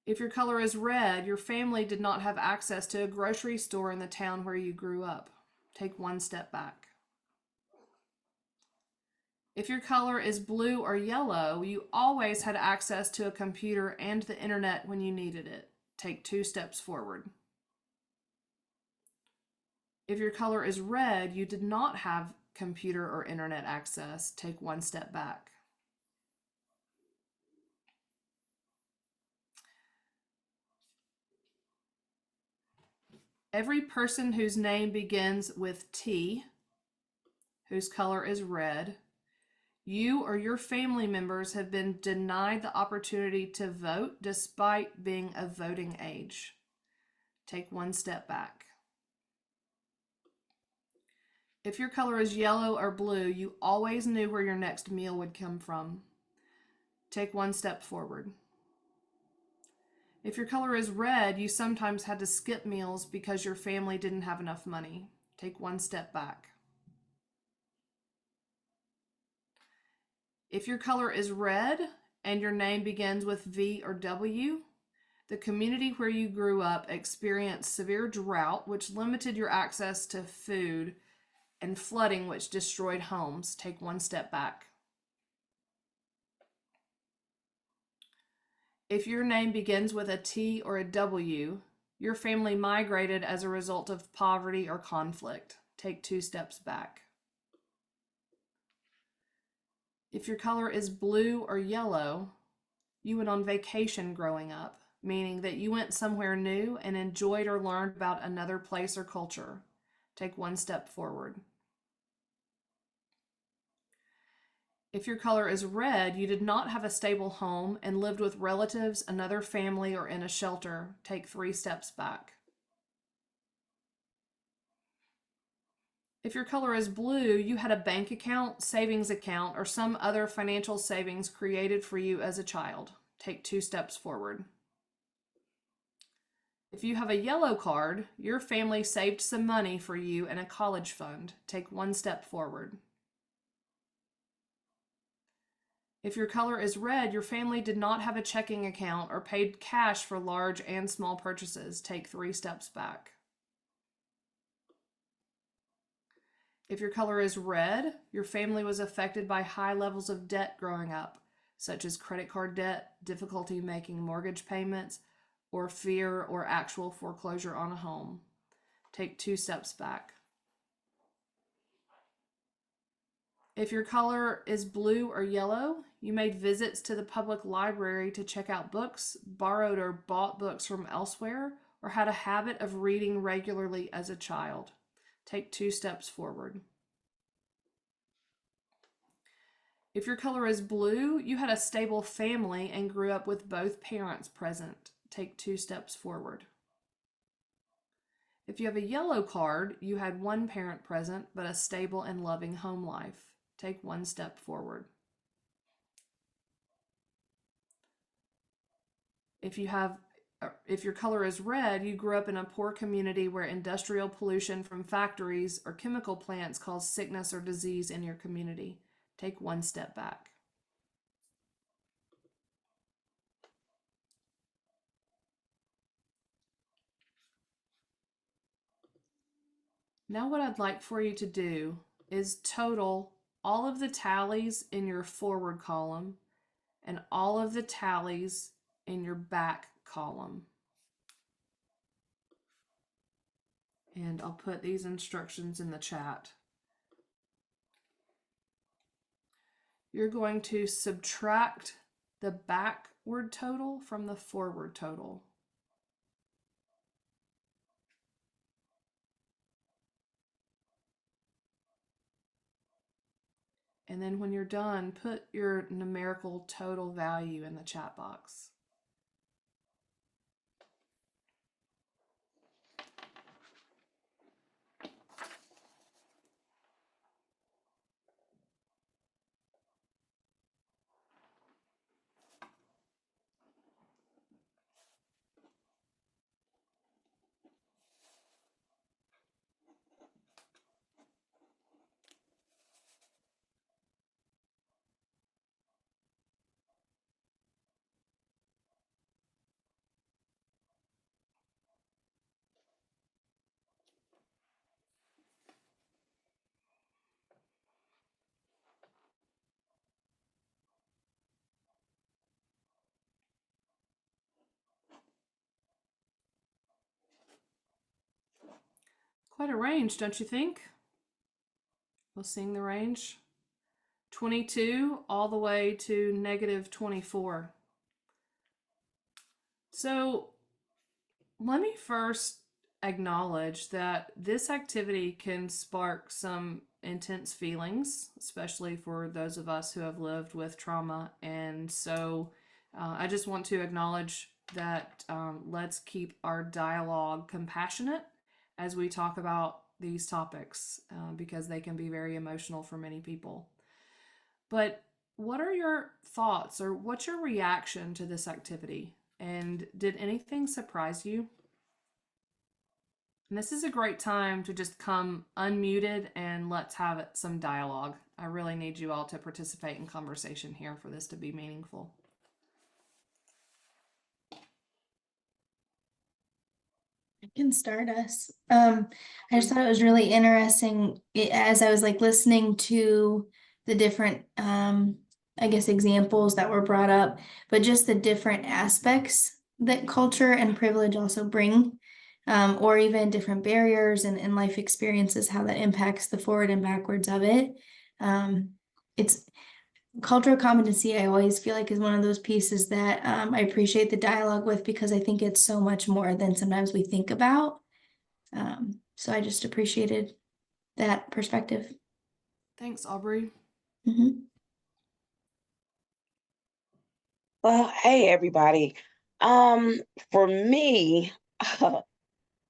If your color is red, your family did not have access to a grocery store in the town where you grew up. Take 1 step back. If your color is blue or yellow, you always had access to a computer and the internet when you needed it. Take 2 steps forward. If your color is red, you did not have computer or internet access. Take 1 step back. Every person whose name begins with T, whose color is red, you or your family members have been denied the opportunity to vote despite being of voting age. Take 1 step back. If your color is yellow or blue, you always knew where your next meal would come from. Take 1 step forward. If your color is red, you sometimes had to skip meals because your family didn't have enough money. Take 1 step back. If your color is red and your name begins with V or W, the community where you grew up experienced severe drought, which limited your access to food and flooding, which destroyed homes. Take one step back. If your name begins with a T or a W, your family migrated as a result of poverty or conflict. Take 2 steps back. If your color is blue or yellow, you went on vacation growing up, meaning that you went somewhere new and enjoyed or learned about another place or culture. Take 1 step forward. If your color is red, you did not have a stable home and lived with relatives, another family, or in a shelter. Take 3 steps back. If your color is blue, you had a bank account, savings account, or some other financial savings created for you as a child. Take 2 steps forward. If you have a yellow card, your family saved some money for you in a college fund. Take 1 step forward. If your color is red, your family did not have a checking account or paid cash for large and small purchases. Take 3 steps back. If your color is red, your family was affected by high levels of debt growing up, such as credit card debt, difficulty making mortgage payments, or fear or actual foreclosure on a home. Take 2 steps back. If your color is blue or yellow, you made visits to the public library to check out books, borrowed or bought books from elsewhere, or had a habit of reading regularly as a child. Take 2 steps forward. If your color is blue, you had a stable family and grew up with both parents present. Take 2 steps forward. If you have a yellow card, you had one parent present, but a stable and loving home life. Take 1 step forward. If your color is red, you grew up in a poor community where industrial pollution from factories or chemical plants caused sickness or disease in your community. Take 1 step back. Now what I'd like for you to do is total all of the tallies in your forward column and all of the tallies in your back column. And I'll put these instructions in the chat. You're going to subtract the backward total from the forward total. And then when you're done, put your numerical total value in the chat box. Quite a range, don't you think? We'll sing the range. 22 all the way to -24. So let me first acknowledge that this activity can spark some intense feelings, especially for those of us who have lived with trauma. And so I just want to acknowledge that let's keep our dialogue compassionate as we talk about these topics because they can be very emotional for many people. But what are your thoughts or what's your reaction to this activity? And did anything surprise you? And this is a great time to just come unmuted and let's have some dialogue. I really need you all to participate in conversation here for this to be meaningful. can start us. I just thought it was really interesting as I was like listening to the different, I guess, examples that were brought up, but just the different aspects that culture and privilege also bring, or even different barriers and life experiences, how that impacts the forward and backwards of it. It's cultural competency, I always feel like is one of those pieces that I appreciate the dialogue with, because I think it's so much more than sometimes we think about. So I just appreciated that perspective. Thanks, Aubrey. Mhm. Well, hey everybody. For me,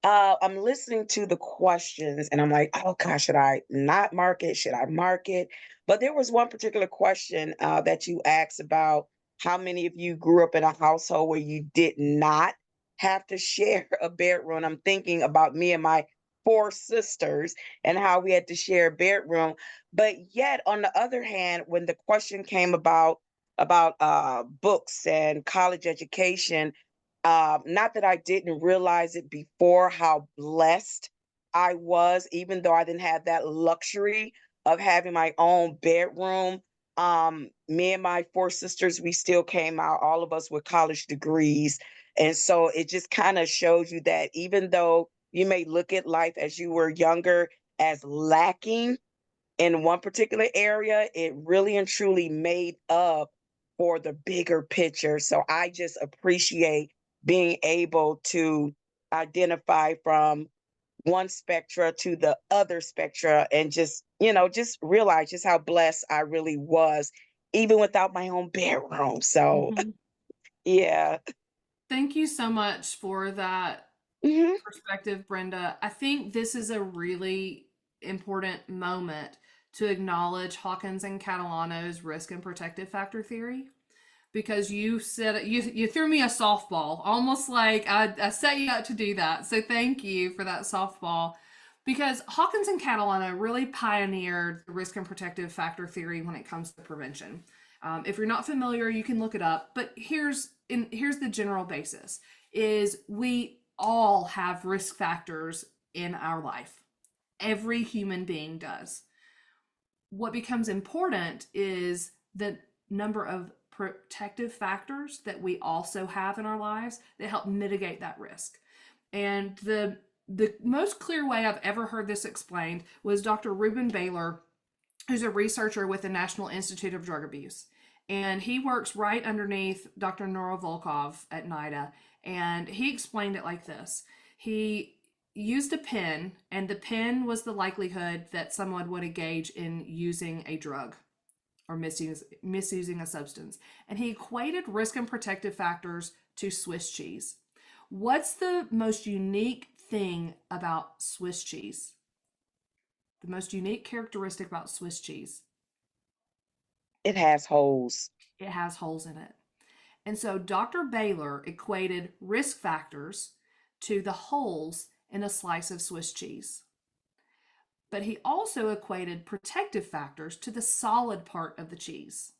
I'm listening to the questions and I'm like, oh gosh, should I not mark it? Should I mark it? But there was one particular question that you asked about how many of you grew up in a household where you did not have to share a bedroom. I'm thinking about me and my four sisters and how we had to share a bedroom. But yet, on the other hand, when the question came about books and college education, not that I didn't realize it before how blessed I was, even though I didn't have that luxury of having my own bedroom. Me and my four sisters, we still came out, all of us with college degrees. And so it just kind of shows you that even though you may look at life as you were younger as lacking in one particular area, it really and truly made up for the bigger picture. So I just appreciate being able to identify from one spectra to the other spectra and just, just realize just how blessed I really was, even without my own bedroom. So, Mhm. yeah. Thank you so much for that Mhm. perspective, Brenda. I think this is a really important moment to acknowledge Hawkins and Catalano's risk and protective factor theory, because you said you threw me a softball, almost like I set you up to do that. So thank you for that softball, because Hawkins and Catalano really pioneered the risk and protective factor theory when it comes to prevention. If you're not familiar, you can look it up. But here's the general basis: is we all have risk factors in our life. Every human being does. What becomes important is the number of protective factors that we also have in our lives that help mitigate that risk. And the most clear way I've ever heard this explained was Dr. Ruben Baylor, who's a researcher with the National Institute of Drug Abuse. And he works right underneath Dr. Nora Volkov at NIDA. And he explained it like this. He used a pen, and the pen was the likelihood that someone would engage in using a drug or misusing a substance. And he equated risk and protective factors to Swiss cheese. What's the most unique thing about Swiss cheese? The most unique characteristic about Swiss cheese? It has holes. It has holes in it. And so Dr. Baylor equated risk factors to the holes in a slice of Swiss cheese. But he also equated protective factors to the solid part of the cheese.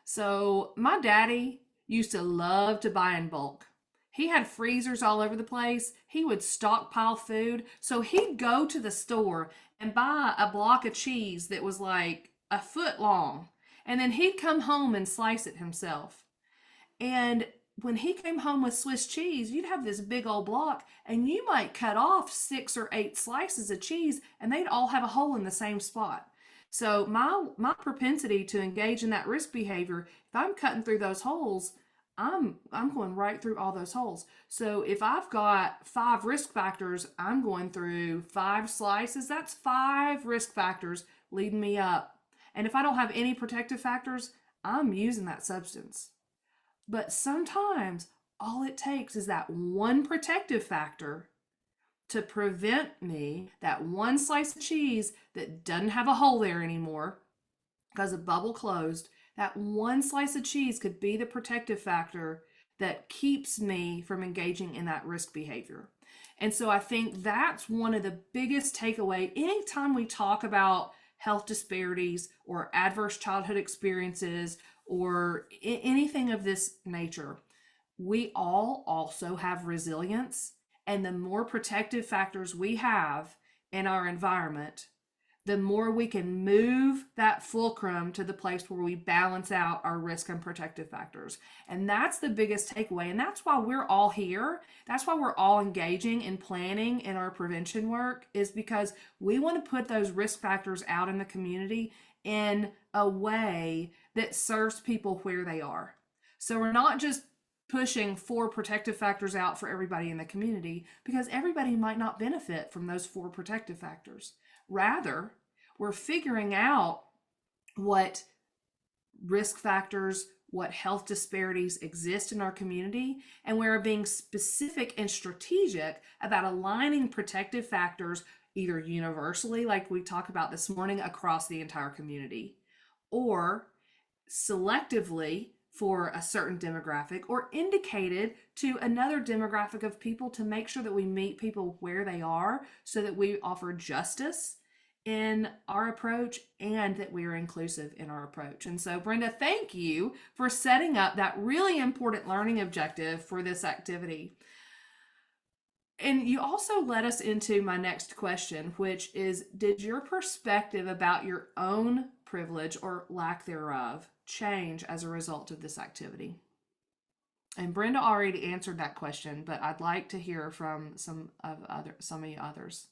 So my daddy used to love to buy in bulk. He had freezers all over the place. He would stockpile food. So he'd go to the store and buy a block of cheese that was like a foot long. And then he'd come home and slice it himself. And when he came home with Swiss cheese, you'd have this big old block, and you might cut off 6 or 8 slices of cheese, and they'd all have a hole in the same spot. So my propensity to engage in that risk behavior, if I'm cutting through those holes, I'm going right through all those holes. So if I've got 5 risk factors, I'm going through 5 slices. That's 5 risk factors leading me up. And if I don't have any protective factors, I'm using that substance. But sometimes all it takes is that one protective factor to prevent me, that one slice of cheese that doesn't have a hole there anymore because the bubble closed. That one slice of cheese could be the protective factor that keeps me from engaging in that risk behavior. And so I think that's one of the biggest takeaway anytime we talk about health disparities or adverse childhood experiences or anything of this nature. We all also have resilience, And the more protective factors we have in our environment, the more we can move that fulcrum to the place where we balance out our risk and protective factors. And that's the biggest takeaway. And that's why we're all here. That's why we're all engaging in planning in our prevention work, is because we want to put those risk factors out in the community in a way that serves people where they are. So we're not just pushing 4 protective factors out for everybody in the community, because everybody might not benefit from those 4 protective factors. Rather, we're figuring out what risk factors, what health disparities exist in our community, and we're being specific and strategic about aligning protective factors either universally, like we talked about this morning, across the entire community, or selectively for a certain demographic, or indicated to another demographic of people, to make sure that we meet people where they are, so that we offer justice in our approach and that we are inclusive in our approach. And so, Brenda, thank you for setting up that really important learning objective for this activity. And you also led us into my next question, which is, did your perspective about your own privilege or lack thereof change as a result of this activity? And Brenda already answered that question, but I'd like to hear from some of you others.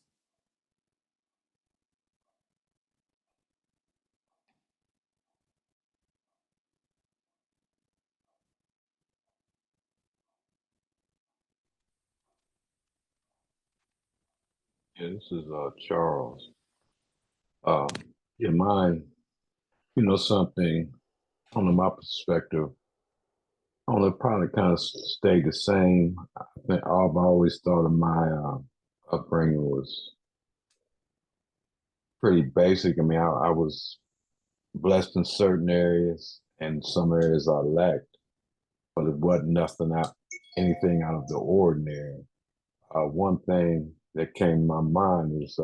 Yeah, this is Charles. Um, yeah, mine, something from my perspective, only probably kind of stayed the same. I think I've always thought of my upbringing was pretty basic. I mean, I was blessed in certain areas, and some areas I lacked, but it wasn't anything out of the ordinary. One thing that came to my mind is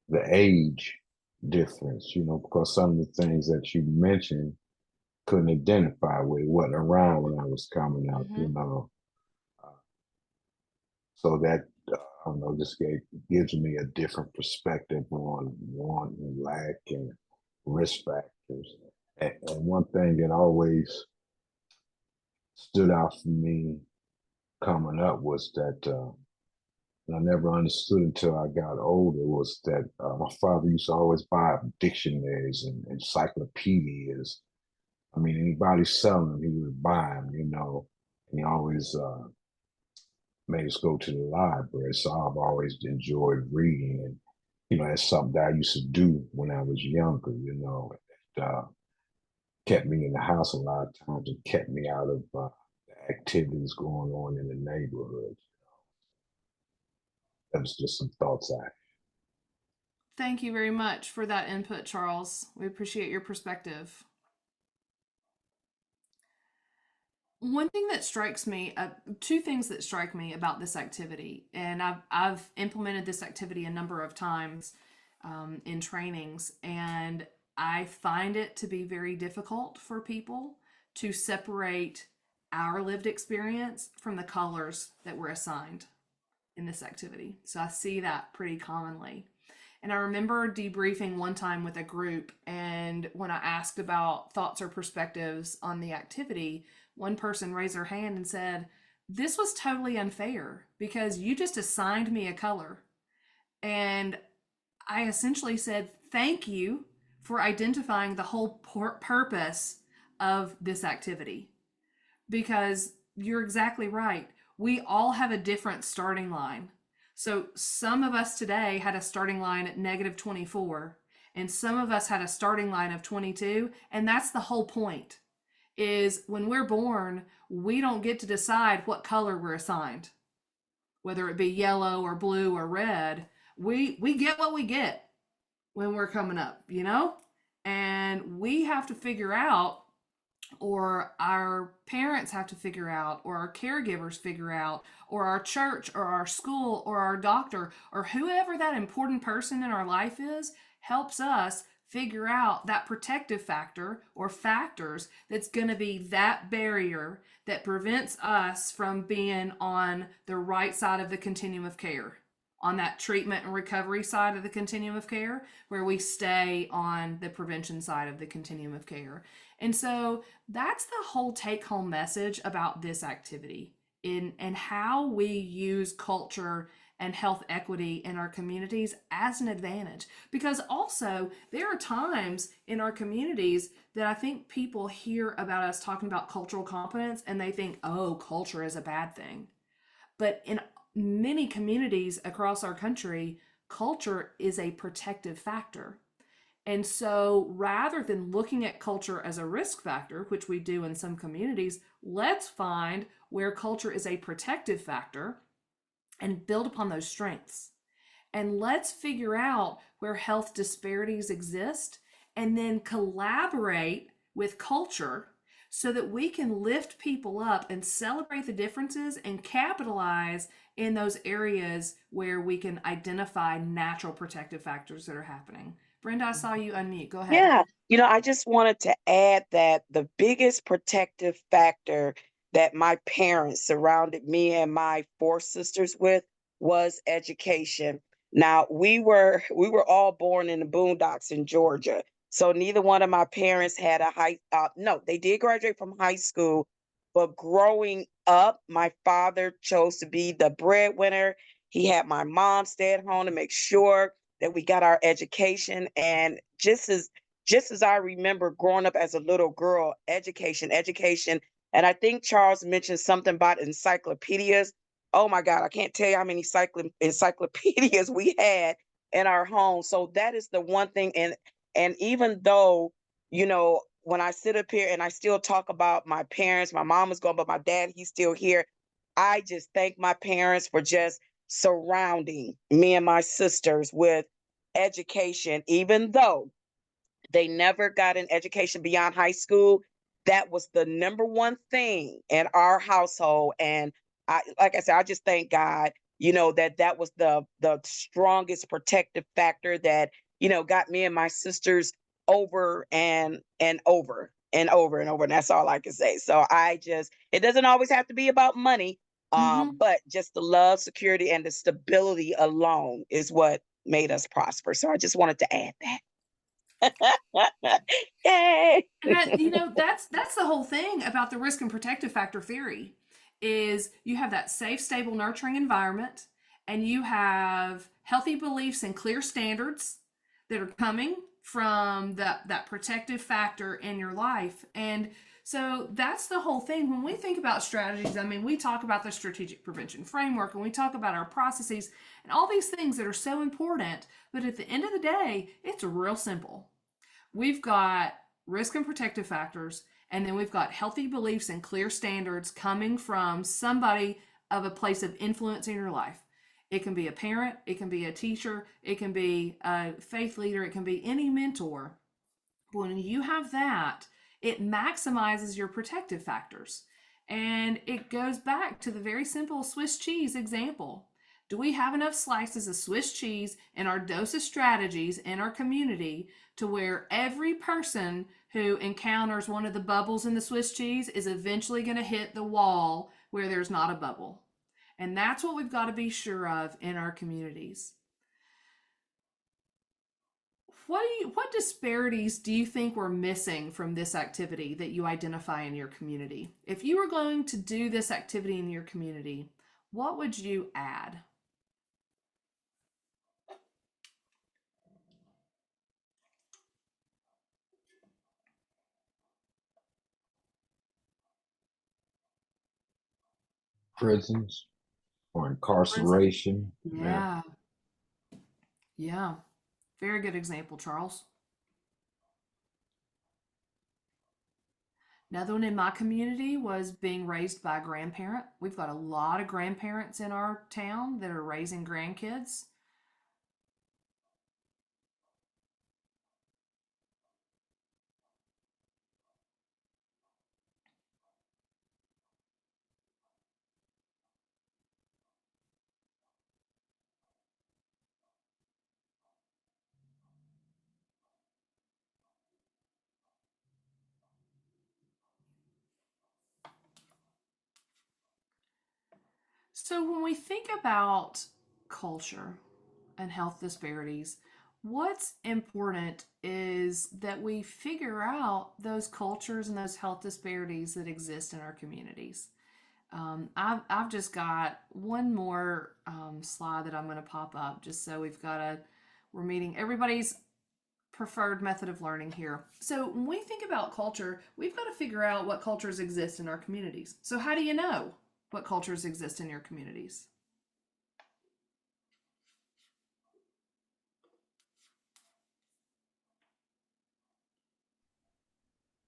the age difference, because some of the things that you mentioned couldn't identify with, it wasn't around when I was coming out, so that I don't know, gives me a different perspective on want and lack and risk factors. And one thing that always stood out for me coming up was that and I never understood until I got older, was that my father used to always buy dictionaries and encyclopedias. I mean, anybody selling them, he would buy them, And he always made us go to the library. So I've always enjoyed reading. And, that's something that I used to do when I was younger, It kept me in the house a lot of times. It kept me out of the activities going on in the neighborhood. That was just some thoughts I had. Thank you very much for that input, Charles. We appreciate your perspective. One thing that strikes me, 2 things that strike me about this activity, and I've implemented this activity a number of times in trainings, and I find it to be very difficult for people to separate our lived experience from the colors that we're assigned in this activity. So I see that pretty commonly. And I remember debriefing one time with a group, and when I asked about thoughts or perspectives on the activity, one person raised their hand and said, "This was totally unfair because you just assigned me a color." And I essentially said, "Thank you for identifying the whole purpose of this activity," because you're exactly right. We all have a different starting line. So some of us today had a starting line at -24, and some of us had a starting line of 22. And that's the whole point, is when we're born, we don't get to decide what color we're assigned, whether it be yellow or blue or red. We get what we get when we're coming up, and we have to figure out, or our parents have to figure out, or our caregivers figure out, or our church or our school or our doctor or whoever that important person in our life is, helps us figure out that protective factor or factors that's going to be that barrier that prevents us from being on the right side of the continuum of care, on that treatment and recovery side of the continuum of care, where we stay on the prevention side of the continuum of care. And so that's the whole take home message about this activity and how we use culture and health equity in our communities as an advantage. Because also, there are times in our communities that I think people hear about us talking about cultural competence and they think, oh, culture is a bad thing. But in many communities across our country, culture is a protective factor. And so rather than looking at culture as a risk factor, which we do in some communities, let's find where culture is a protective factor and build upon those strengths. And let's figure out where health disparities exist and then collaborate with culture so that we can lift people up and celebrate the differences and capitalize in those areas where we can identify natural protective factors that are happening. Brenda, I saw you unmute. Go ahead. Yeah, I just wanted to add that the biggest protective factor that my parents surrounded me and my four sisters with was education. Now, we were all born in the boondocks in Georgia. So neither one of my parents had a no, they did graduate from high school, but growing up, my father chose to be the breadwinner. He had my mom stay at home to make sure that we got our education. And just as I remember growing up as a little girl, education, education. And I think Charles mentioned something about encyclopedias. Oh my God, I can't tell you how many encyclopedias we had in our home. So that is the one thing. And even though, when I sit up here and I still talk about my parents, my mom is gone, but my dad, he's still here. I just thank my parents for just surrounding me and my sisters with education, even though they never got an education beyond high school. That was the number one thing in our household. And like I said, I just thank God, that was the strongest protective factor that, got me and my sisters over and over and over and over. And that's all I can say. So it doesn't always have to be about money. But just the love, security, and the stability alone is what made us prosper. So I just wanted to add that. Yay! And that's the whole thing about the risk and protective factor theory is you have that safe, stable, nurturing environment, and you have healthy beliefs and clear standards that are coming from that protective factor in your life. And so that's the whole thing. When we think about strategies, I mean, we talk about the strategic prevention framework and we talk about our processes and all these things that are so important. But at the end of the day, it's real simple. We've got risk and protective factors, and then we've got healthy beliefs and clear standards coming from somebody of a place of influence in your life. It can be a parent, it can be a teacher, it can be a faith leader, it can be any mentor. When you have that, it maximizes your protective factors. And it goes back to the very simple Swiss cheese example. Do we have enough slices of Swiss cheese in our dose of strategies in our community to where every person who encounters one of the bubbles in the Swiss cheese is eventually going to hit the wall where there's not a bubble? And that's what we've got to be sure of in our communities. What disparities do you think we're missing from this activity that you identify in your community? If you were going to do this activity in your community, what would you add? Prisons or incarceration. Yeah. Yeah. Very good example, Charles. Another one in my community was being raised by a grandparent. We've got a lot of grandparents in our town that are raising grandkids. So when we think about culture and health disparities, what's important is that we figure out those cultures and those health disparities that exist in our communities. I've just got one more slide that I'm going to pop up just so we're meeting everybody's preferred method of learning here. So when we think about culture, we've got to figure out what cultures exist in our communities. So how do you know what cultures exist in your communities?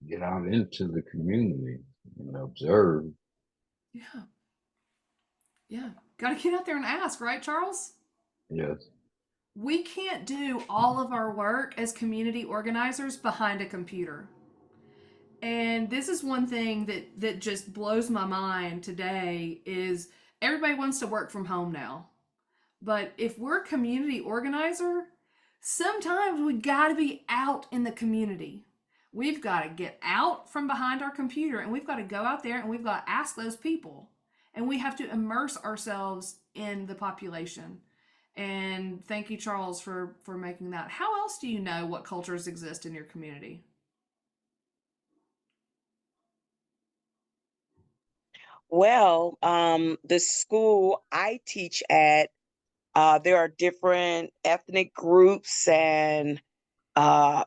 Get out into the community and observe. Yeah. Yeah. Got to get out there and ask, right, Charles? Yes. We can't do all of our work as community organizers behind a computer. And this is one thing that just blows my mind today is everybody wants to work from home now. But if we're a community organizer, sometimes we got to be out in the community. We've got to get out from behind our computer and we've got to go out there and we've got to ask those people. And we have to immerse ourselves in the population. And thank you, Charles, for making that. How else do you know what cultures exist in your community? Well, the school I teach at, there are different ethnic groups and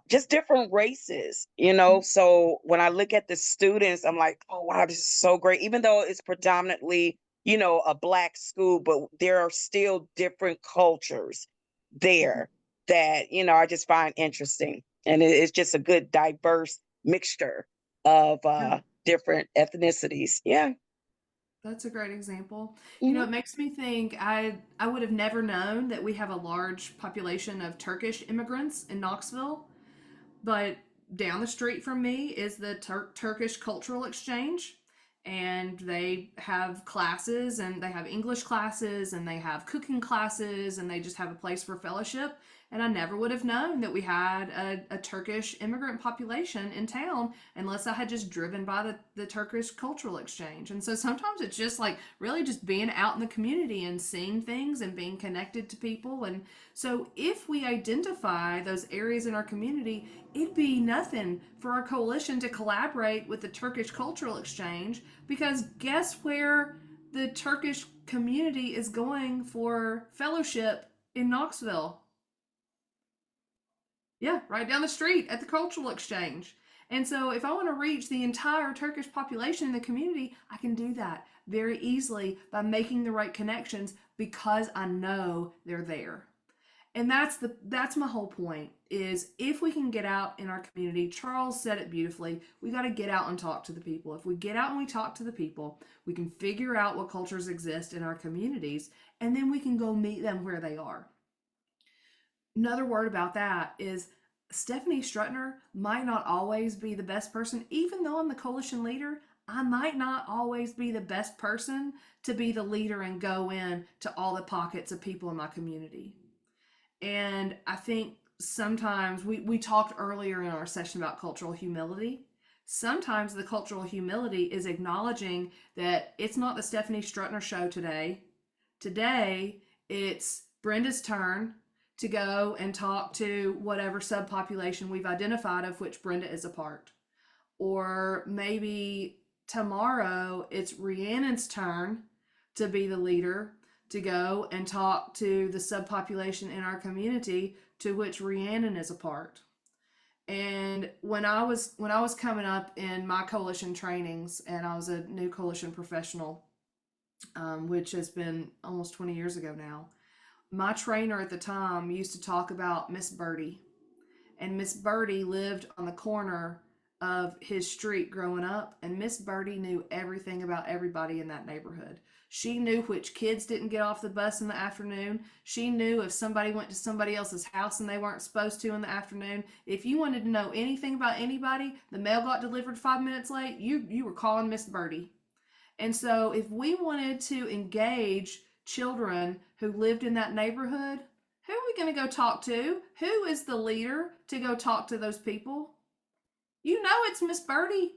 just different races, you know. So when I look at the students, I'm like, oh wow, this is so great. Even though it's predominantly, you know, a Black school, but there are still different cultures there that, you know, I just find interesting. And it's just a good diverse mixture of Yeah. different ethnicities. Yeah. That's a great example. You know, Mhm. it makes me think I would have never known that we have a large population of Turkish immigrants in Knoxville, but down the street from me is the Turkish Cultural Exchange. And they have classes and they have English classes and they have cooking classes and they just have a place for fellowship. And I never would have known that we had a Turkish immigrant population in town unless I had just driven by the Turkish Cultural Exchange. And so sometimes it's just like really just being out in the community and seeing things and being connected to people. And so if we identify those areas in our community, it'd be nothing for our coalition to collaborate with the Turkish Cultural Exchange because guess where the Turkish community is going for fellowship in Knoxville? Yeah, right down the street at the Cultural Exchange. And so, if I want to reach the entire Turkish population in the community, I can do that very easily by making the right connections because I know they're there. And that's my whole point is if we can get out in our community, Charles said it beautifully, we got to get out and talk to the people. If we get out and we talk to the people, we can figure out what cultures exist in our communities and then we can go meet them where they are. Another word about that is Stephanie Strutner might not always be the best person, even though I'm the coalition leader. I might not always be the best person to be the leader and go in to all the pockets of people in my community. And I think sometimes we talked earlier in our session about cultural humility. Sometimes the cultural humility is acknowledging that it's not the Stephanie Strutner show today. Today, it's Brenda's turn to go and talk to whatever subpopulation we've identified of which Brenda is a part. Or maybe tomorrow it's Rhiannon's turn to be the leader to go and talk to the subpopulation in our community to which Rhiannon is a part. And when I was coming up in my coalition trainings, and I was a new coalition professional, which has been almost 20 years ago now, my trainer at the time used to talk about Miss Birdie. And Miss Birdie lived on the corner of his street growing up, and Miss Birdie knew everything about everybody in that neighborhood. She knew which kids didn't get off the bus in the afternoon. She knew if somebody went to somebody else's house and they weren't supposed to in the afternoon. If you wanted to know anything about anybody, the mail got delivered 5 minutes late, you were calling Miss Birdie. And so if we wanted to engage children who lived in that neighborhood, who are we going to go talk to? Who is the leader to go talk to those people? You know it's Miss Birdie.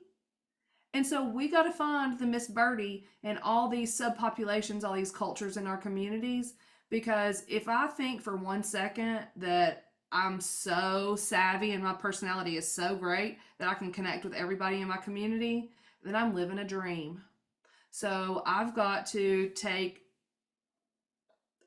And so we got to find the Miss Birdie and all these subpopulations, all these cultures in our communities. Because if I think for 1 second that I'm so savvy and my personality is so great that I can connect with everybody in my community, then I'm living a dream. So I've got to take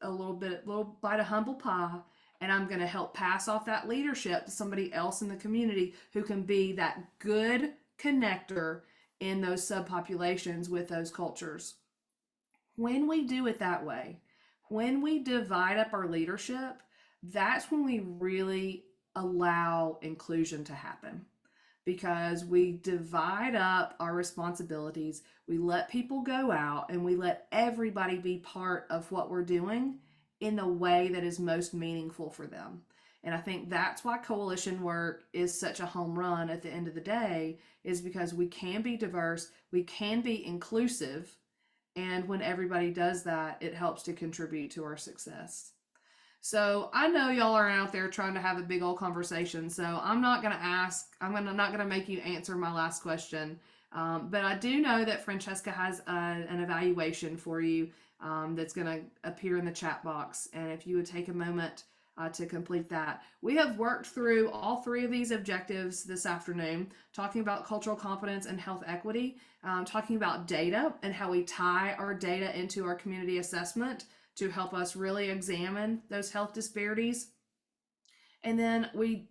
a little bite of humble pie, and I'm going to help pass off that leadership to somebody else in the community who can be that good connector in those subpopulations with those cultures. When we do it that way, when we divide up our leadership, that's when we really allow inclusion to happen, because we divide up our responsibilities. We let people go out and we let everybody be part of what we're doing in the way that is most meaningful for them. And I think that's why coalition work is such a home run at the end of the day, is because we can be diverse, we can be inclusive, and when everybody does that, it helps to contribute to our success. So I know y'all are out there trying to have a big old conversation, so I'm not going to not going to make you answer my last question. But I do know that Francesca has an evaluation for you that's going to appear in the chat box. And if you would take a moment to complete that. We have worked through all 3 of these objectives this afternoon, talking about cultural competence and health equity, talking about data and how we tie our data into our community assessment to help us really examine those health disparities. And then we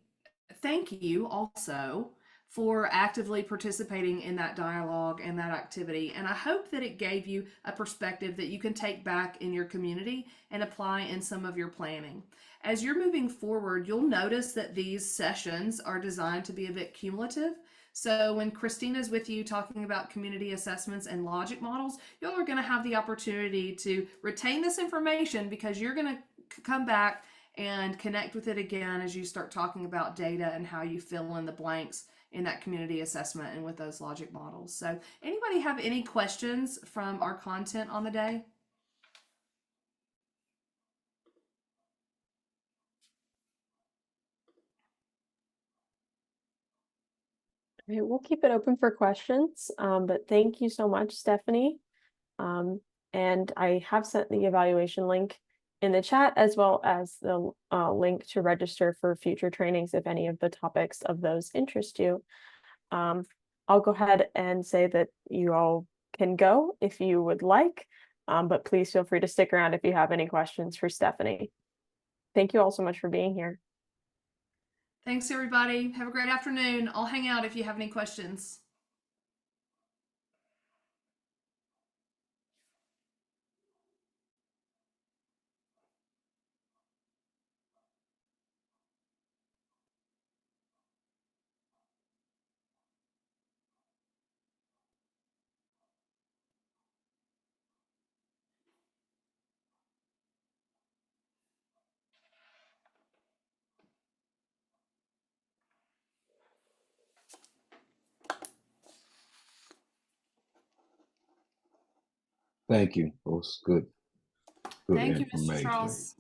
thank you also for actively participating in that dialogue and that activity. And I hope that it gave you a perspective that you can take back in your community and apply in some of your planning. As you're moving forward, you'll notice that these sessions are designed to be a bit cumulative. So when Christina's with you talking about community assessments and logic models, y'all are going to have the opportunity to retain this information, because you're going to come back and connect with it again as you start talking about data and how you fill in the blanks in that community assessment and with those logic models. So anybody have any questions from our content on the day? All right, we'll keep it open for questions, but thank you so much, Stephanie. And I have sent the evaluation link in the chat, as well as the link to register for future trainings if any of the topics of those interest you. I'll go ahead and say that you all can go if you would like, but please feel free to stick around if you have any questions for Stephanie. Thank you all so much for being here. Thanks, everybody. Have a great afternoon. I'll hang out if you have any questions. Thank you. It was good. Good Thank you, Mr. information. Charles.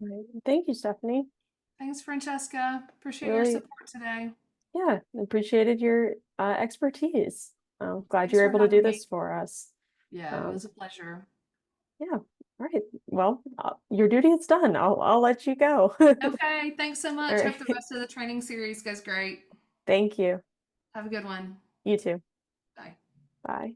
Right. Thank you, Stephanie. Thanks, Francesca. Appreciate your Really, support today. yeah, appreciated your expertise. I'm glad Thanks you're for able to do having me. this for us. Yeah, it was a pleasure. Yeah. All right. Well, your duty is done. I'll let you go. Okay, thanks so much. All Hope the right. rest of the training series goes great. Thank you. Have a good one. You too. Bye. Bye.